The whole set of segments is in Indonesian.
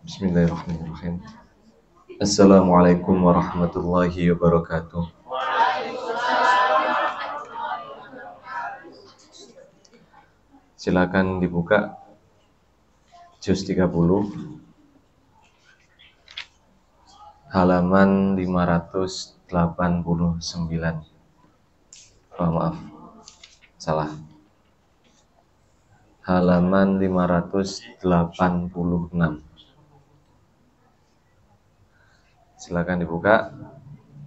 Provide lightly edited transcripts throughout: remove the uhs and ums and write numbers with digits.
Bismillahirrahmanirrahim. Assalamualaikum warahmatullahi wabarakatuh. Silakan dibuka juz 30 halaman 589. Oh, maaf. Salah. Halaman 586. Silakan dibuka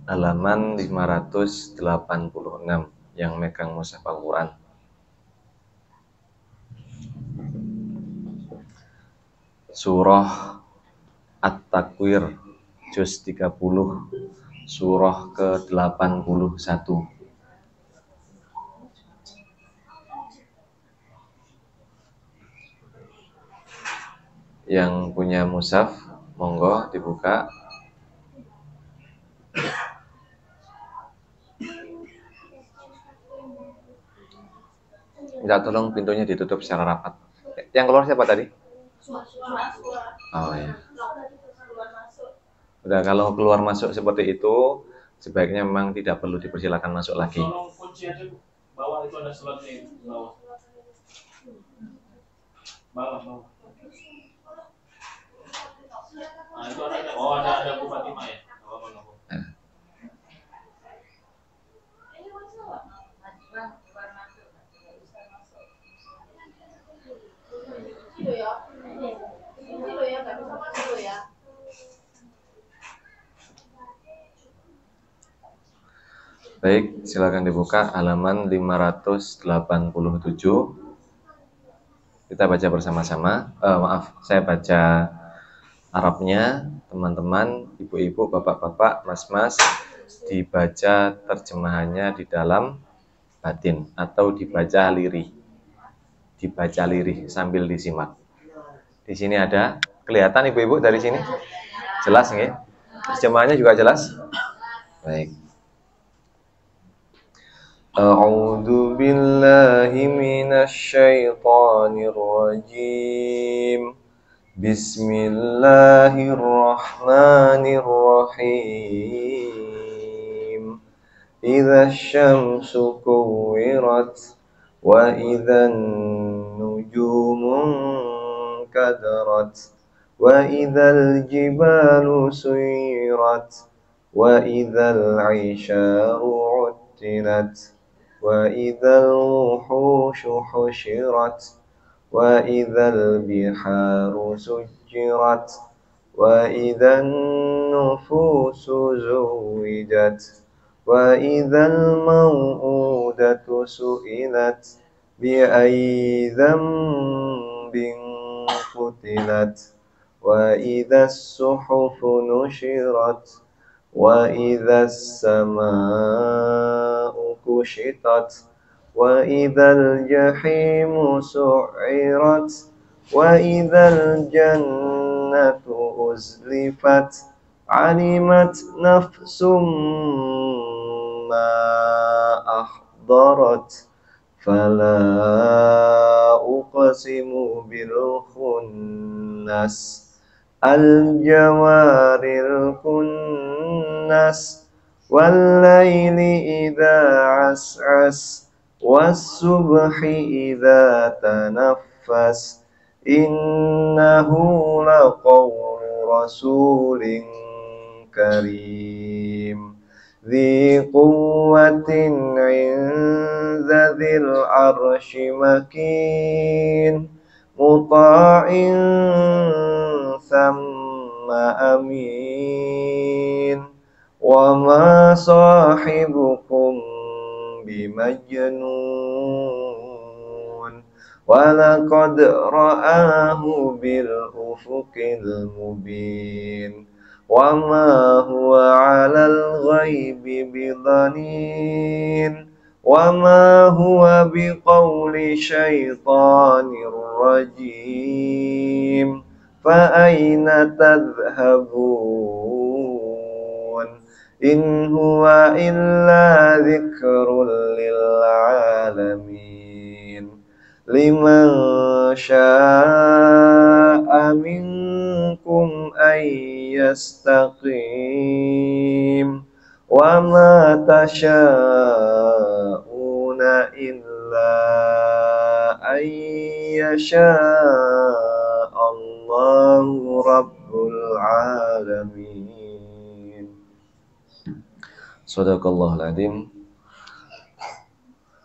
halaman 586 yang megang mushaf Al-Quran. Surah At-Takwir juz 30 surah ke-81. Yang punya mushaf monggo dibuka. Minta tolong pintunya ditutup secara rapat. Yang keluar siapa tadi? Oh ya. Udah, kalau keluar masuk seperti itu sebaiknya memang tidak perlu dipersilakan masuk lagi. Tolong kunci aja, bawah itu ada slotnya, bawah. Bawah. Nah, itu ada. Oh, ada Bu Fatimah ya. Baik, silakan dibuka halaman 587. Kita baca bersama-sama. Maaf, saya baca Arabnya. Teman-teman, ibu-ibu, bapak-bapak, mas-mas, dibaca terjemahannya di dalam batin atau dibaca lirih. Dibaca lirih sambil disimak. Di sini ada, kelihatan ibu-ibu dari sini? Jelas nggih? Terjemahannya juga jelas? Baik. A'udzu billahi minasy syaithanir rajim. Bismillahirrahmanirrahim. Idza syamsu kuwirat wa idzan nujumu kadarat wa idzal jibalu suyirat wa idzal 'isharu 'uttilat wa idzal wuhushu husyirat wa idzal biharu sujjirat wa idzan nufusu zuwijat wa idzal mau'udatu su'ilat bi ayyi dzambin qutilat wa idzas suhufu nushirat wa idzas samaa'u kushitat wa idzal jahimu su'irat wa idzal jannatu uzlifat alimat nafsum ma ahdarat fala uqsimu bil khunnas al-jawaril kunnas wal-laili idza as'as was-subhi idza tanaffas innahu laqawlu rasulin karim dzi quwwatin 'inda dzil 'arsy makin muta'in thumma amin wa ma sahibukum bimajnun wa laqad ra'ahu bil ufuqil mubin wa ma huwa 'alal ghaibi bidhanin wa ma huwa biqauli syaitanir rajim fa aina tadhhabun in huwa illa dzikrul lil alamin liman syaa'a minkum منكم أن يستقيم وما تشاءون إلا أن يشاء الله رب العالمين. Shadaqallahul Adzim.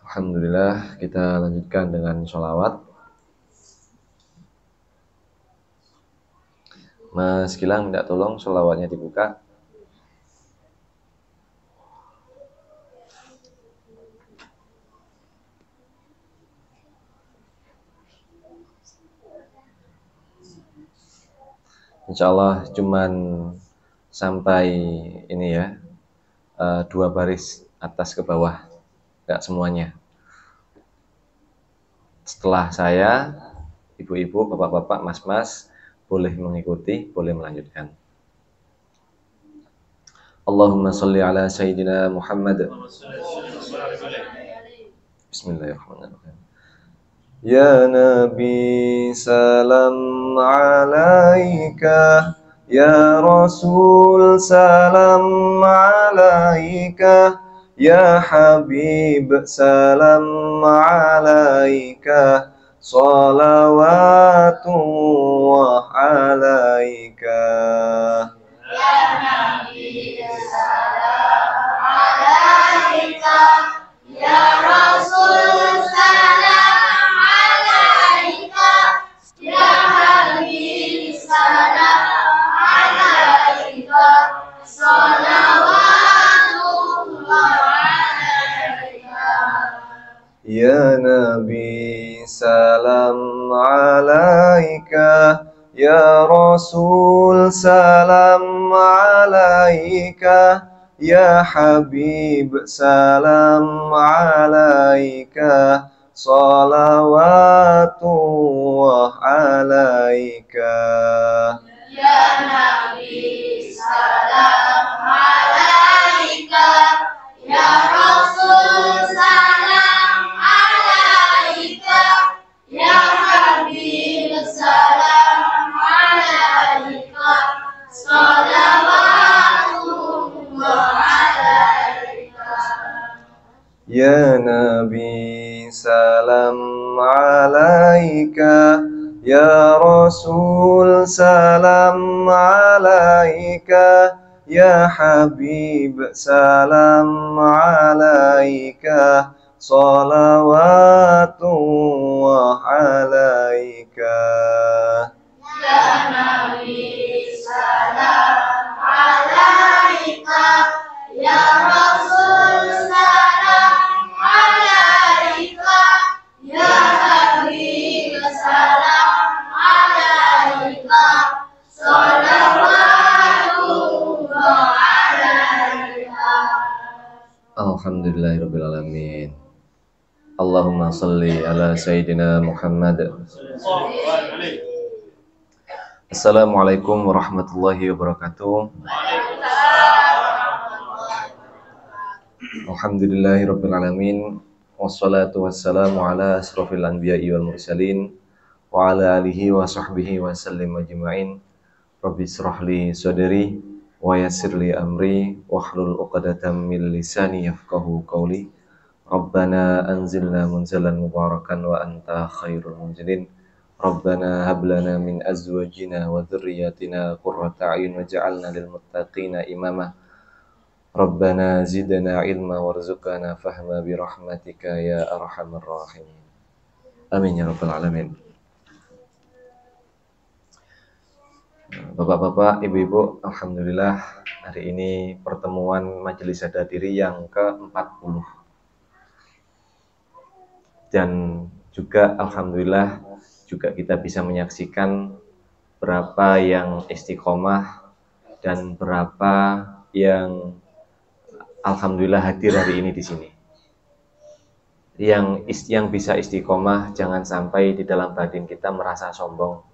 Alhamdulillah, kita lanjutkan dengan sholawat. Mas Gilang minta tolong sholawatnya dibuka. Insya Allah cuman sampai ini ya, 2 baris atas ke bawah, nggak semuanya. Setelah saya, ibu-ibu, bapak-bapak, mas-mas boleh mengikuti, boleh melanjutkan. Allahumma sholli ala Sayyidina Muhammad. Bismillahirrahmanirrahim. Ya Nabi salam alaika, Ya Rasul salam alaika, Ya Habib salam alaika, salawatullah alaika. Ya Nabi salam alaika, Ya Rasul salam alaika, Ya Habib salam alaika, salawatullah alaika. Ya Nabi salam alaika, Ya Rasul salam alaika, Ya Habib salam alaika, salawatullah alaika. Ya Nabi salam alaika, Ya Rasul salam alaika, Ya Habib salam alaika, salawatullah alaika. Ya Nabi salam alaika, Ya Rasul salam alaika, Ya Habib salam alaika, salawatullah alaika. Ya Nabi salam alaika, Ya Rasul salam alaika, Ya Habib salam alaika, salawatullah alaika. Alhamdulillahirabbil alamin. Allahumma shalli ala Sayyidina Muhammad. Assalamualaikum warahmatullahi wabarakatuh. Alhamdulillahirabbil alamin. Wassalatu wassalamu ala asrofil anbiya'i wal mursalin wa ala alihi wa sahbihi wa sallim ajma'in. Rabbi shrah li sadri wa yassir li amri wahlul 'uqdatam min lisani yafqahu qawli. Rabbana anzilna munzalan mubarakan wa anta khairul munzilin. Rabbana hab lana min azwajina wa dhurriyyatina qurrata a'yun waj'alna lil muttaqina imama. Rabbana zidna ilma warzuqna fahma bi rahmatika ya arhamar rahimin. Amin ya rabbal alamin. Bapak-bapak, ibu-ibu, alhamdulillah hari ini pertemuan majelis sadar diri yang ke-40. Dan juga alhamdulillah juga kita bisa menyaksikan berapa yang istiqomah dan berapa yang alhamdulillah hadir hari ini di sini. Yang bisa istiqomah, jangan sampai di dalam batin kita merasa sombong.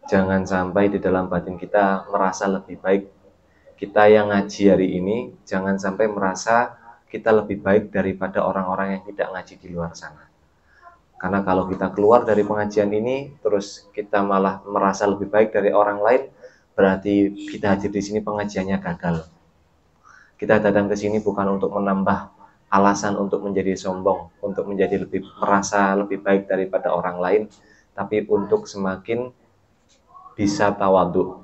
Jangan sampai di dalam batin kita merasa lebih baik. Kita yang ngaji hari ini, jangan sampai merasa kita lebih baik daripada orang-orang yang tidak ngaji di luar sana. Karena kalau kita keluar dari pengajian ini, terus kita malah merasa lebih baik dari orang lain, berarti kita hadir di sini pengajiannya gagal. Kita datang ke sini bukan untuk menambah alasan untuk menjadi sombong, untuk menjadi merasa lebih baik daripada orang lain, tapi untuk semakin bisa tawadhu,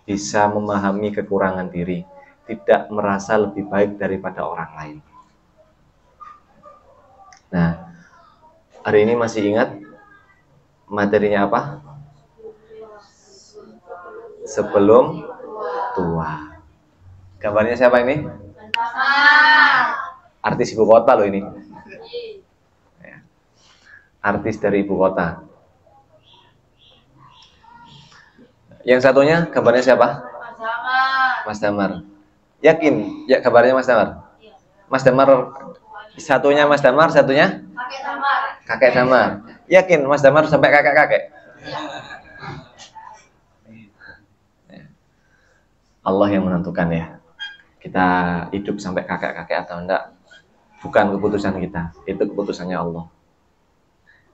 bisa memahami kekurangan diri, tidak merasa lebih baik daripada orang lain. Nah, hari ini masih ingat materinya apa? Sebelum tua. Gambarnya siapa ini? Artis ibu kota loh ini. Ya. Artis dari ibu kota. Yang satunya gambarnya siapa? Mas Damar. Yakin? Ya gambarnya Mas Damar. Mas Damar. Satunya Mas Damar, satunya kakek Damar. Yakin Mas Damar sampai kakek-kakek? Allah yang menentukan ya. Kita hidup sampai kakek-kakek atau enggak, bukan keputusan kita, itu keputusannya Allah.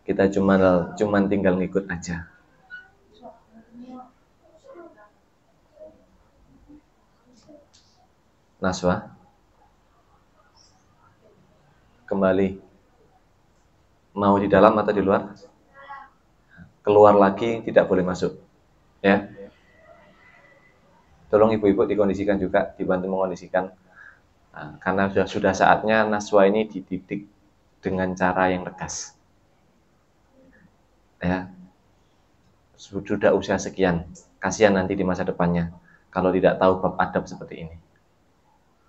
Kita cuman tinggal ngikut aja. Naswa, kembali. Mau di dalam atau di luar? Keluar lagi, tidak boleh masuk. Ya. Tolong ibu-ibu dikondisikan juga, dibantu mengondisikan. Nah, karena sudah saatnya Naswa ini dididik dengan cara yang tegas. Ya. Sudah usia sekian, kasihan nanti di masa depannya kalau tidak tahu bab adab seperti ini.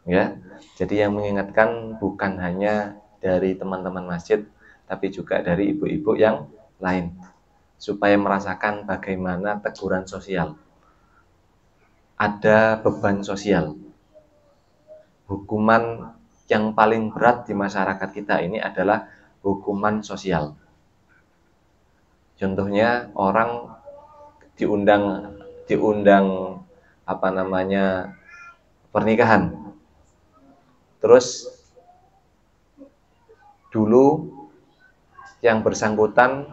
Ya. Jadi yang mengingatkan bukan hanya dari teman-teman masjid, tapi juga dari ibu-ibu yang lain, supaya merasakan bagaimana teguran sosial. Ada beban sosial. Hukuman yang paling berat di masyarakat kita ini adalah hukuman sosial. Contohnya orang diundang pernikahan. Terus dulu yang bersangkutan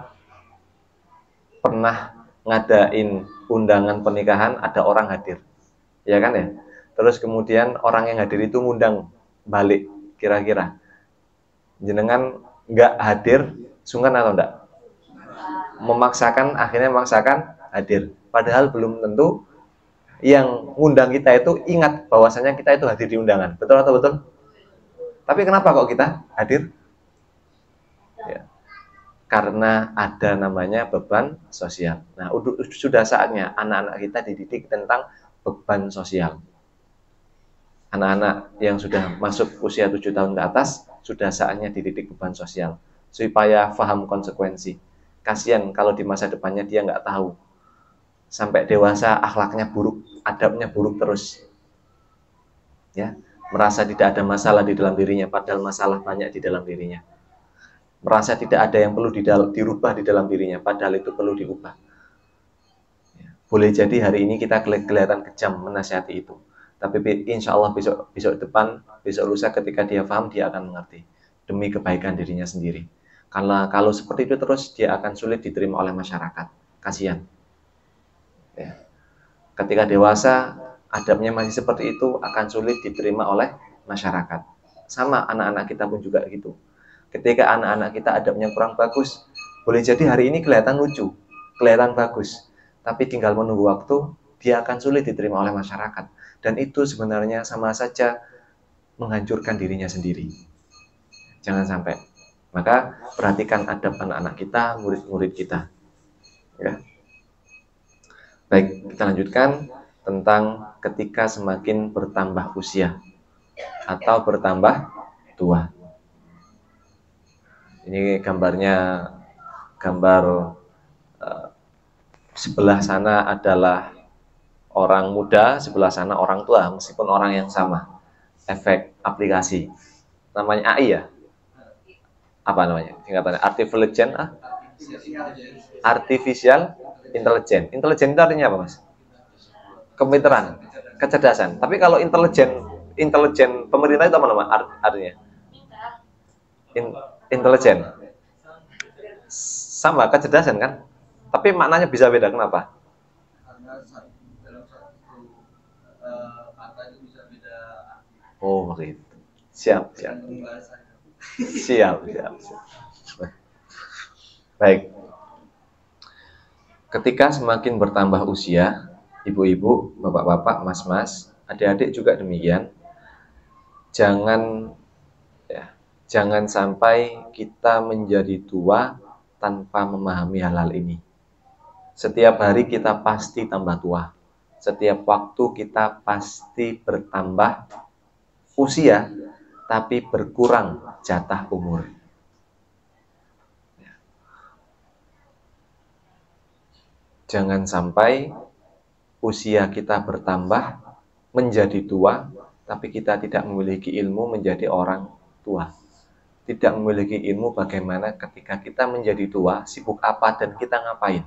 pernah ngadain undangan pernikahan, ada orang hadir. Ya kan ya? Terus kemudian orang yang hadir itu ngundang balik, kira-kira jenengan nggak hadir, sungkan atau enggak? Akhirnya memaksakan hadir. Padahal belum tentu yang ngundang kita itu ingat bahwasanya kita itu hadir di undangan. Betul atau betul? Tapi kenapa kok kita hadir? Ya. Karena ada namanya beban sosial. Nah, sudah saatnya anak-anak kita dididik tentang beban sosial. Anak-anak yang sudah masuk usia 7 tahun ke atas, sudah saatnya dididik beban sosial. Supaya paham konsekuensi. Kasihan kalau di masa depannya dia nggak tahu. Sampai dewasa akhlaknya buruk, adabnya buruk terus. Ya, merasa tidak ada masalah di dalam dirinya, padahal masalah banyak di dalam dirinya. Merasa tidak ada yang perlu dirubah di dalam dirinya, padahal itu perlu diubah. Ya. Boleh jadi hari ini kita kelihatan kejam menasihati itu, tapi insya Allah besok depan, besok lusa ketika dia paham, dia akan mengerti demi kebaikan dirinya sendiri. Karena kalau seperti itu terus, dia akan sulit diterima oleh masyarakat. Kasihan. Ya. Ketika dewasa, adabnya masih seperti itu, akan sulit diterima oleh masyarakat. Sama anak-anak kita pun juga gitu. Ketika anak-anak kita adabnya kurang bagus, boleh jadi hari ini kelihatan lucu, kelihatan bagus, tapi tinggal menunggu waktu, dia akan sulit diterima oleh masyarakat. Dan itu sebenarnya sama saja menghancurkan dirinya sendiri. Jangan sampai. Maka perhatikan adab anak-anak kita, murid-murid kita. Ya. Baik, kita lanjutkan tentang ketika semakin bertambah usia atau bertambah tua. Ini gambarnya, gambar sebelah sana adalah orang muda, sebelah sana orang tua, meskipun orang yang sama. Efek aplikasi. Namanya AI ya? Apa namanya? Singkatannya Artificial Intelligence. Intelijen itu artinya apa, Mas? Kepintaran, kecerdasan. Tapi kalau intelijen pemerintah itu apa nama artinya? Intelijen. Sama kecerdasan kan? Tapi maknanya bisa beda, kenapa? Karena dalam satu kata itu bisa beda arti. Oh begitu. Siap. Tergantung bahasanya. Siap. Baik. Ketika semakin bertambah usia, ibu-ibu, bapak-bapak, mas-mas, adik-adik juga demikian. Jangan sampai kita menjadi tua tanpa memahami hal-hal ini. Setiap hari kita pasti tambah tua. Setiap waktu kita pasti bertambah usia, tapi berkurang jatah umur. Jangan sampai usia kita bertambah menjadi tua, tapi kita tidak memiliki ilmu menjadi orang tua. Tidak memiliki ilmu bagaimana ketika kita menjadi tua, sibuk apa dan kita ngapain.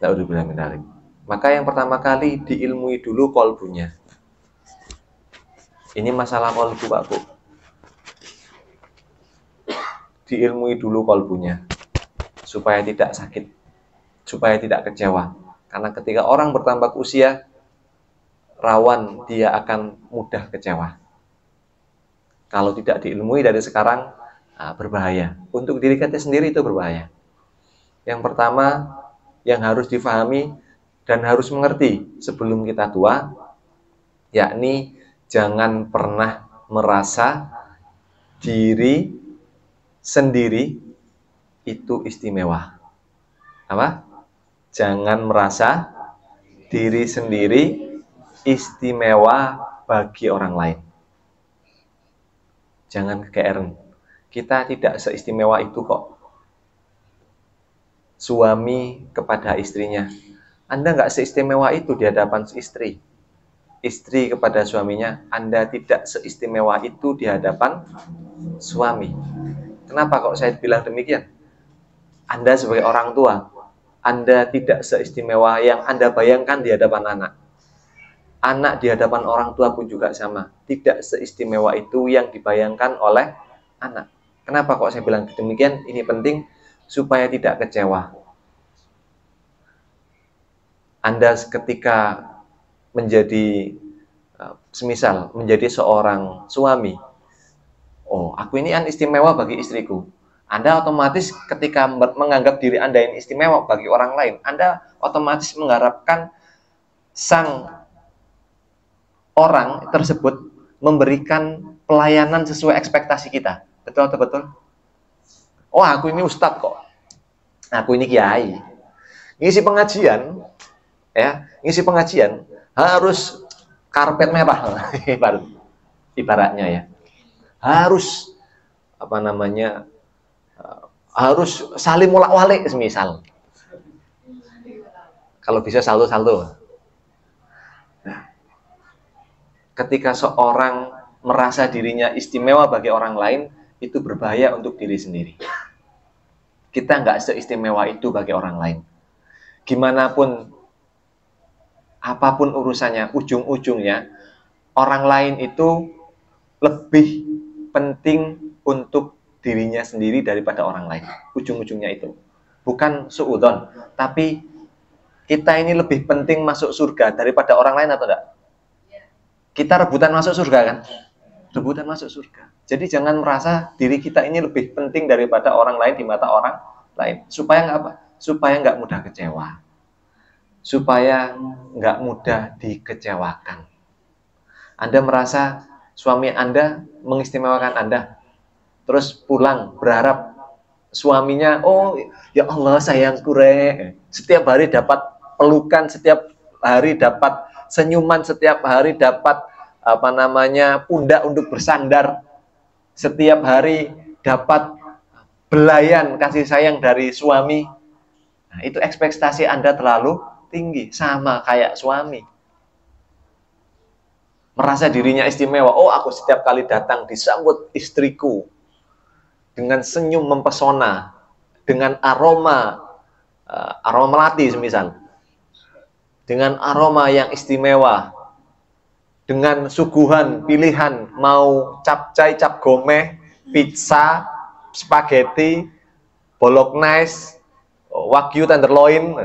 Na'udzubillah min dzalik. Maka yang pertama kali diilmui dulu kolbunya. Ini masalah kolbu, Pak Bu. Diilmui dulu kolbunya supaya tidak sakit, supaya tidak kecewa. Karena ketika orang bertambah usia, rawan dia akan mudah kecewa. Kalau tidak diilmui dari sekarang, berbahaya. Untuk diri kita sendiri itu berbahaya. Yang pertama, yang harus difahami dan harus mengerti sebelum kita tua, yakni jangan pernah merasa diri sendiri itu istimewa. Apa? Jangan merasa diri sendiri istimewa bagi orang lain. Jangan kegeeran. Kita tidak seistimewa itu kok. Suami kepada istrinya. Anda nggak seistimewa itu di hadapan istri. Istri kepada suaminya, Anda tidak seistimewa itu di hadapan suami. Kenapa kok saya bilang demikian? Anda sebagai orang tua, Anda tidak seistimewa yang Anda bayangkan di hadapan anak. Anak di hadapan orang tua pun juga sama. Tidak seistimewa itu yang dibayangkan oleh anak. Kenapa kok saya bilang demikian? Ini penting supaya tidak kecewa. Anda ketika menjadi, semisal menjadi seorang suami, oh aku ini kan istimewa bagi istriku. Anda otomatis ketika menganggap diri Anda ini istimewa bagi orang lain, Anda otomatis mengharapkan sang orang tersebut memberikan pelayanan sesuai ekspektasi kita. Betul atau betul? Oh, aku ini ustadz kok. Aku ini kiai. Ngisi pengajian, ya, ngisi pengajian harus karpet merah, ibaratnya ya. Harus harus saling molak-walik semisal. Kalau bisa saldo-saldo. Ketika seorang merasa dirinya istimewa bagi orang lain, itu berbahaya untuk diri sendiri. Kita nggak seistimewa itu bagi orang lain. Gimana pun, apapun urusannya, ujung-ujungnya, orang lain itu lebih penting untuk dirinya sendiri daripada orang lain. Ujung-ujungnya itu. Bukan suudzon, tapi kita ini lebih penting masuk surga daripada orang lain atau enggak? Kita rebutan masuk surga kan? Rebutan masuk surga. Jadi jangan merasa diri kita ini lebih penting daripada orang lain di mata orang lain. Supaya nggak apa? Supaya nggak mudah kecewa. Supaya nggak mudah dikecewakan. Anda merasa suami Anda mengistimewakan Anda. Terus pulang berharap suaminya, oh ya Allah sayangku re. Setiap hari dapat pelukan, setiap hari dapat senyuman, setiap hari dapat pundak untuk bersandar, setiap hari dapat belayan kasih sayang dari suami. Nah, itu ekspektasi Anda terlalu tinggi, sama kayak suami. Merasa dirinya istimewa. Oh, aku setiap kali datang disambut istriku dengan senyum mempesona, dengan aroma melati semisal. Dengan aroma yang istimewa, dengan suguhan pilihan, mau capcay, cap gomeh, pizza, spaghetti, bolognese, wagyu tenderloin.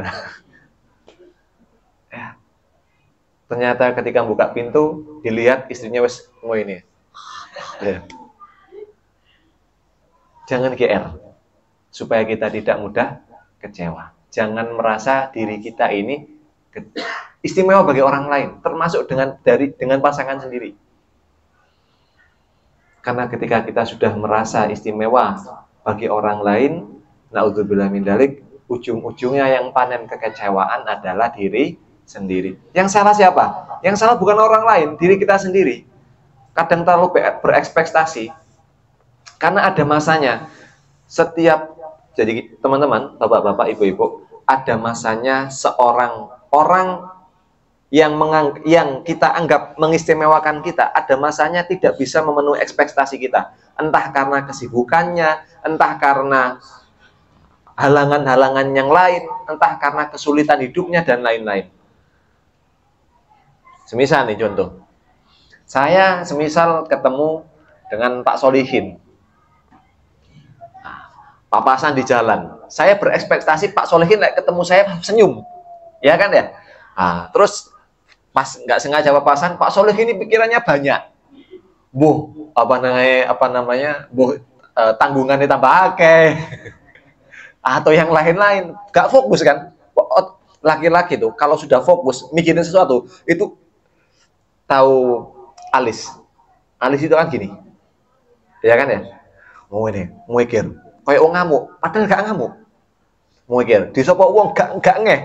Ya. Ternyata ketika buka pintu, dilihat istrinya wes mau ini. Ya. Jangan GR, supaya kita tidak mudah kecewa. Jangan merasa diri kita ini istimewa bagi orang lain, termasuk dengan pasangan sendiri. Karena ketika kita sudah merasa istimewa bagi orang lain, naudzubillah min dzalik, ujung-ujungnya yang panen kekecewaan adalah diri sendiri. Yang salah siapa? Yang salah bukan orang lain, diri kita sendiri. Kadang terlalu berekspektasi. Karena ada masanya. Jadi teman-teman, bapak-bapak, ibu-ibu, ada masanya seorang orang yang kita anggap mengistimewakan kita, ada masanya tidak bisa memenuhi ekspektasi kita. Entah karena kesibukannya, entah karena halangan-halangan yang lain, entah karena kesulitan hidupnya, dan lain-lain. Semisal nih contoh, saya semisal ketemu dengan Pak Solihin, papasan di jalan, saya berekspektasi Pak Solihin ketemu saya senyum, ya kan ya? Terus pas nggak sengaja papasan, Pak Soleh ini pikirannya banyak, tanggungannya tambah akeh, atau yang lain-lain, nggak fokus kan? Laki-laki tuh kalau sudah fokus mikirin sesuatu itu, tahu alis itu kan gini, ya kan ya? Mau ini, mau mikir, kayak ngamuk, padahal nggak ngamuk, mau mikir, disopo uang nggak ngeh,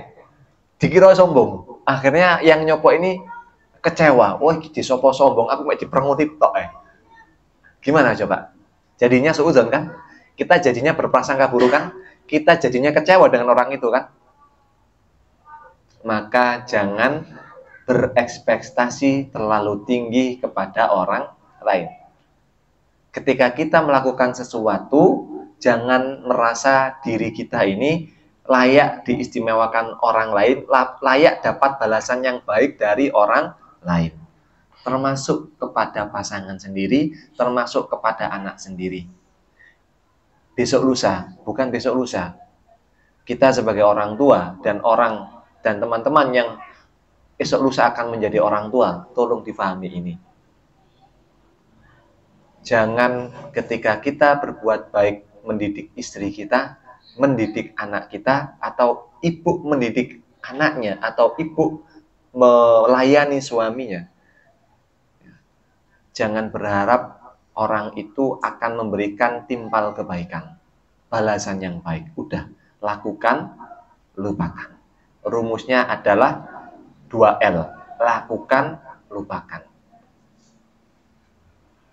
dikira sombong. Akhirnya yang nyopok ini kecewa. Wah, disopo sombong, aku mau diperenguti tok. Gimana coba? Jadinya suudzon kan? Kita jadinya berprasangka buruk kan? Kita jadinya kecewa dengan orang itu kan? Maka jangan berekspektasi terlalu tinggi kepada orang lain. Ketika kita melakukan sesuatu, jangan merasa diri kita ini layak diistimewakan orang lain, layak dapat balasan yang baik dari orang lain. Termasuk kepada pasangan sendiri, termasuk kepada anak sendiri. Besok lusa, bukan besok lusa. Kita sebagai orang tua dan teman-teman yang esok lusa akan menjadi orang tua, tolong difahami ini. Jangan ketika kita berbuat baik mendidik istri kita, mendidik anak kita, atau ibu mendidik anaknya, atau ibu melayani suaminya, jangan berharap orang itu akan memberikan timpal kebaikan, balasan yang baik. Udah, lakukan, lupakan. Rumusnya adalah 2L, lakukan, lupakan.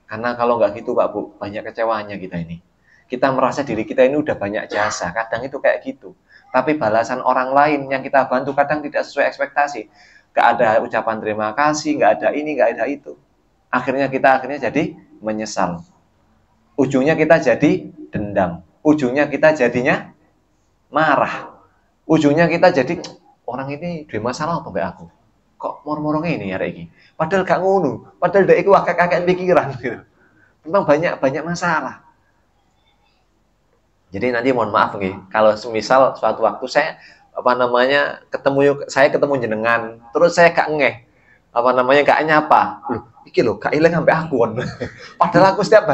Karena kalau nggak gitu Pak Bu, banyak kecewaannya kita ini. Kita merasa diri kita ini udah banyak jasa, kadang itu kayak gitu. Tapi balasan orang lain yang kita bantu kadang tidak sesuai ekspektasi. Gak ada ucapan terima kasih, gak ada ini, gak ada itu. Akhirnya kita jadi menyesal. Ujungnya kita jadi dendam. Ujungnya kita jadinya marah. Ujungnya kita jadi, orang ini dua masalah apa mbak aku? Kok mor-morongnya ini ya Reki? Padahal gak ngono. Padahal dia itu kakek-kakek pikiran. Gitu. Memang banyak masalah. Jadi nanti mohon maaf nih, kalau semisal suatu waktu saya ketemu jenengan, terus saya gak ngeh, gak nyapa, iki lho gak ilang sampai aku. Padahal aku setiap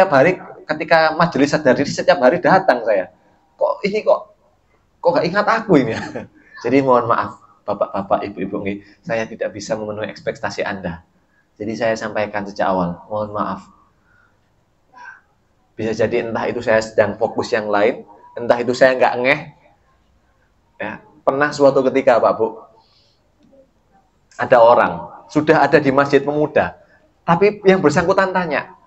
hari ketika majelis sadar diri setiap hari datang saya. Kok gak ingat aku ini. Jadi mohon maaf Bapak-bapak, Ibu-ibu nih, saya tidak bisa memenuhi ekspektasi Anda. Jadi saya sampaikan sejak awal, mohon maaf. Bisa jadi entah itu saya sedang fokus yang lain, entah itu saya nggak ngeh. Ya, pernah suatu ketika Pak Bu, ada orang sudah ada di masjid pemuda, tapi yang bersangkutan tanya,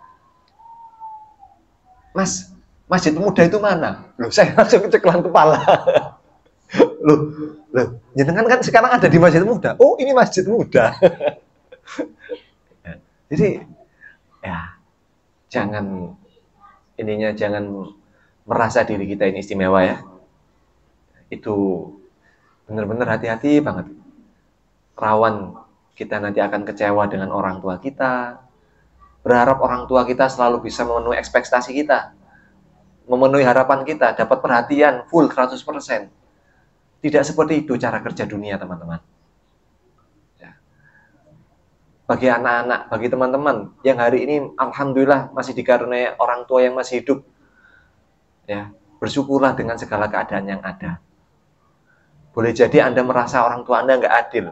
Mas, masjid pemuda itu mana? Loh, saya langsung keceklan kepala. Loh, jenengan kan sekarang ada di masjid pemuda. Oh, ini masjid pemuda. Jadi, ya, jangan merasa diri kita ini istimewa ya. Itu benar-benar hati-hati banget. Rawan kita nanti akan kecewa dengan orang tua kita. Berharap orang tua kita selalu bisa memenuhi ekspektasi kita. memenuhi harapan kita, dapat perhatian full 100%. Tidak seperti itu cara kerja dunia, teman-teman. Ya. Bagi anak-anak, bagi teman-teman yang hari ini alhamdulillah masih dikaruniai orang tua yang masih hidup, ya, bersyukurlah dengan segala keadaan yang ada. Boleh jadi Anda merasa orang tua Anda nggak adil.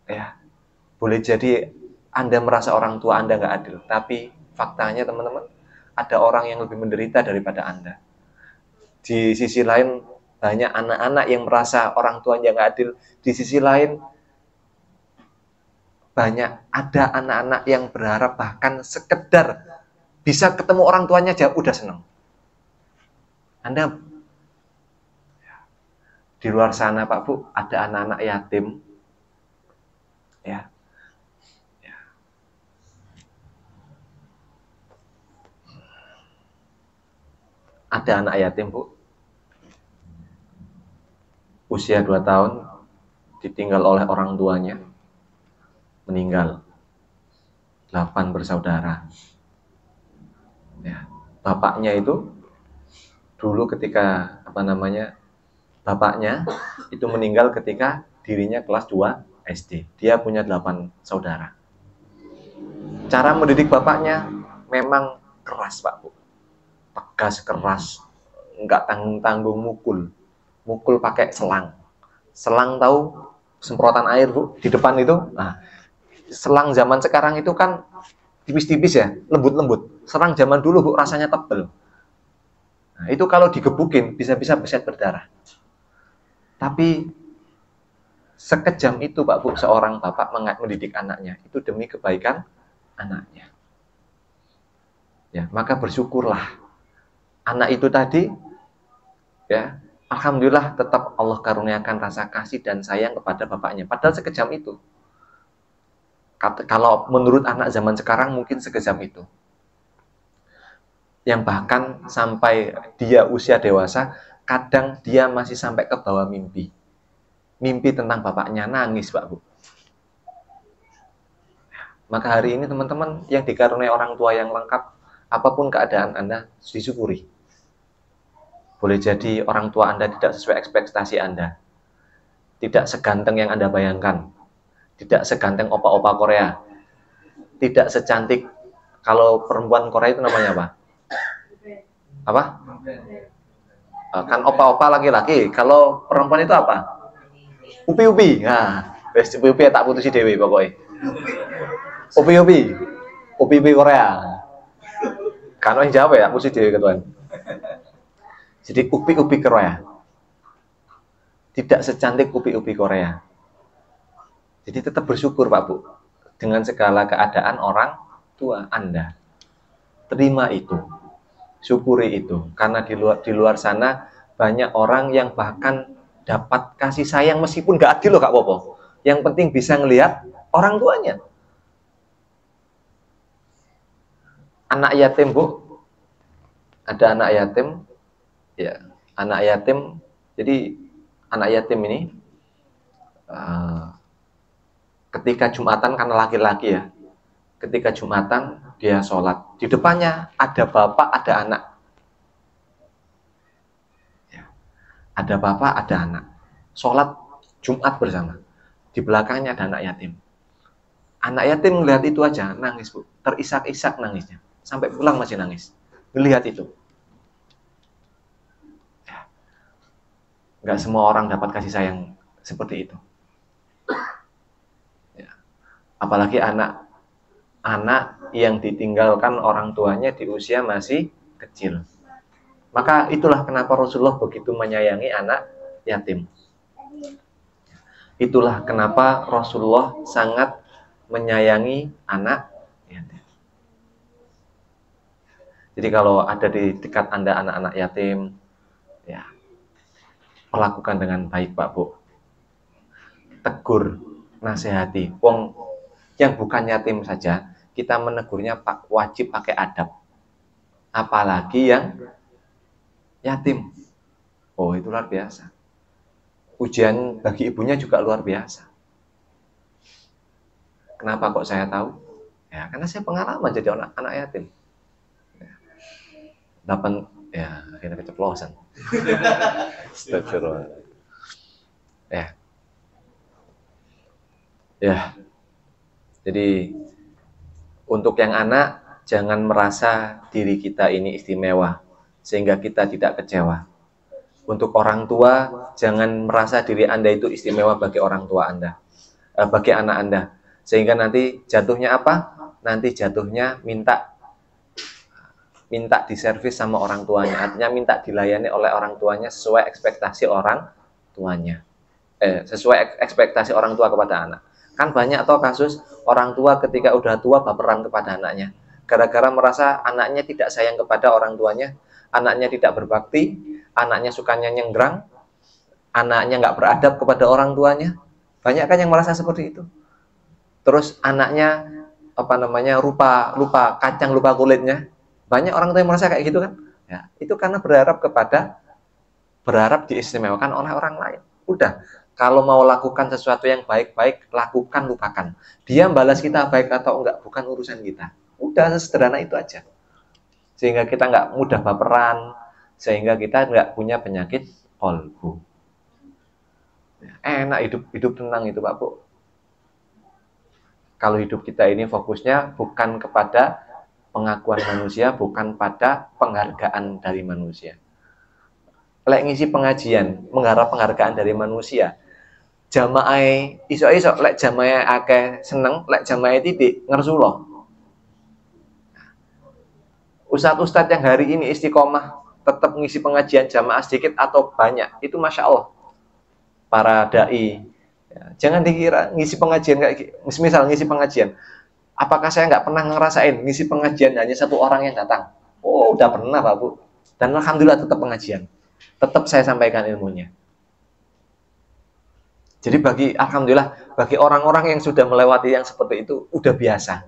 Ya. Boleh jadi Anda merasa orang tua Anda nggak adil. Tapi faktanya teman-teman, ada orang yang lebih menderita daripada Anda. Di sisi lain, banyak anak-anak yang merasa orang tuanya nggak adil. Di sisi lain, ada anak-anak yang berharap bahkan sekedar bisa ketemu orang tuanya aja udah senang. Anda di luar sana Pak Bu, ada anak-anak yatim, ya, ada anak yatim Bu, usia 2 tahun, ditinggal oleh orang tuanya, meninggal, 8 bersaudara. Ya, bapaknya itu dulu ketika bapaknya itu meninggal ketika dirinya kelas 2 SD. Dia punya 8 saudara. Cara mendidik bapaknya memang keras Pak Bu. Tegas, keras, nggak tanggung-tanggung mukul. Mukul pakai selang. Selang tahu semprotan air Bu di depan itu. Nah, selang zaman sekarang itu kan tipis-tipis ya, lembut-lembut. Selang zaman dulu Bu rasanya tebel. Nah, itu kalau digebukin bisa-bisa beset berdarah. Tapi sekejam itu Pak Bu seorang bapak mendidik anaknya itu demi kebaikan anaknya. Ya, maka bersyukurlah anak itu tadi, ya, alhamdulillah tetap Allah karuniakan rasa kasih dan sayang kepada bapaknya. Padahal sekejam itu. Kalau menurut anak zaman sekarang mungkin sekejam itu. Yang bahkan sampai dia usia dewasa, kadang dia masih sampai ke bawah mimpi. Mimpi tentang bapaknya, nangis Pak Bu. Maka hari ini teman-teman yang dikaruniai orang tua yang lengkap, apapun keadaan Anda, disyukuri. Boleh jadi orang tua Anda tidak sesuai ekspektasi Anda. Tidak seganteng yang Anda bayangkan. Tidak seganteng opa-opa Korea. Tidak secantik, kalau perempuan Korea itu namanya apa? Apa? Kan opa-opa laki-laki. Kalau perempuan itu apa? Upi-upi. Nah, upi-upi tak putusi dewi pokoknya. Upi-upi. Upi-upi Korea. Kan yang jawab ya, putusi dewi ketuan. Jadi upi-upi Korea. Tidak secantik upi-upi Korea. Jadi tetap bersyukur Pak Bu. Dengan segala keadaan orang tua Anda. Terima itu. Syukuri itu. Karena di luar sana banyak orang yang bahkan dapat kasih sayang meskipun gak adil loh Kak Popo. Yang penting bisa ngelihat orang tuanya. Anak yatim Bu. Ada anak yatim. Ya, anak yatim. Jadi anak yatim ini ketika Jumatan, karena laki-laki ya, ketika Jumatan dia sholat, di depannya ada bapak, ada anak ya. Ada bapak, ada anak, sholat Jumat bersama, di belakangnya ada anak yatim. Anak yatim melihat itu aja nangis Bu, terisak-isak nangisnya, sampai pulang masih nangis melihat itu ya. Nggak semua orang dapat kasih sayang seperti itu. Apalagi anak yang ditinggalkan orang tuanya di usia masih kecil. Maka itulah kenapa Rasulullah begitu menyayangi anak yatim. Itulah kenapa Rasulullah sangat menyayangi anak yatim. Jadi kalau ada di dekat Anda anak-anak yatim, ya, perlakukan dengan baik Pak Bu. Tegur, nasihati. Wong yang bukan yatim saja, kita menegurnya wajib pakai adab. Apalagi yang yatim. Oh, itu luar biasa. Ujian bagi ibunya juga luar biasa. Kenapa kok saya tahu? Ya, karena saya pengalaman jadi anak yatim. 8 ya akhirnya keceplosan. Astagfirullah. Ya. Ya. Jadi untuk yang anak jangan merasa diri kita ini istimewa sehingga kita tidak kecewa. Untuk orang tua jangan merasa diri Anda itu istimewa bagi orang tua Anda, bagi anak Anda. Sehingga nanti jatuhnya apa? Nanti jatuhnya minta diservis sama orang tuanya, artinya minta dilayani oleh orang tuanya sesuai ekspektasi orang tuanya, sesuai ekspektasi orang tua kepada anak. Kan banyak toh kasus orang tua ketika udah tua baperan kepada anaknya, gara-gara merasa anaknya tidak sayang kepada orang tuanya, anaknya tidak berbakti, anaknya sukanya nyenggrang, anaknya nggak beradab kepada orang tuanya. Banyak kan yang merasa seperti itu. Terus anaknya lupa kacang, lupa kulitnya. Banyak orang tua yang merasa kayak gitu kan? Ya, itu karena berharap diistimewakan oleh orang lain. Udah, kalau mau lakukan sesuatu yang baik-baik, lakukan, lupakan. Dia balas kita baik atau enggak, bukan urusan kita. Udah, sesederhana itu aja. Sehingga kita nggak mudah baperan, sehingga kita nggak punya penyakit qalbu. Enak hidup tenang itu Pak Bu. Kalau hidup kita ini fokusnya bukan kepada pengakuan manusia, bukan pada penghargaan dari manusia. Lek ngisi pengajian, mengharap penghargaan dari manusia. Jamaah iso-iso, lek jamaah akeh seneng, lek jamaah titik ngersuloh. Ustadz-ustadz yang hari ini istiqomah tetap ngisi pengajian jamaah sedikit atau banyak, itu Masya Allah. Para da'i, ya, jangan dikira ngisi pengajian kayak misal ngisi pengajian. Apakah saya nggak pernah ngerasain ngisi pengajian hanya satu orang yang datang? Oh, udah pernah Pak Bu. Dan alhamdulillah tetap pengajian. Tetap saya sampaikan ilmunya. Jadi alhamdulillah bagi orang-orang yang sudah melewati yang seperti itu udah biasa.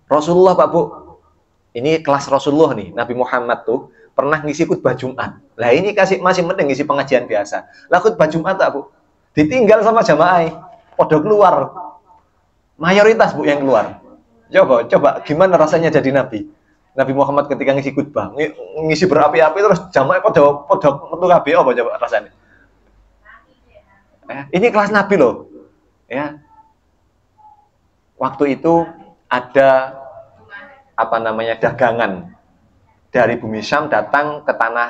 Rasulullah Pak Bu, ini kelas Rasulullah nih, Nabi Muhammad tuh pernah ngisi khutbah Jumat. Lah ini masih mending ngisi pengajian biasa. Lah khutbah Jumat Pak Bu, ditinggal sama jamaah, podo keluar. Mayoritas Bu yang keluar. Coba gimana rasanya jadi Nabi? Nabi Muhammad ketika ngisi khutbah, ngisi berapi-api terus jamaah podo metu kabeh apa coba rasanya? Ini kelas Nabi loh. Ya. Waktu itu ada dagangan dari bumi Syam datang ke tanah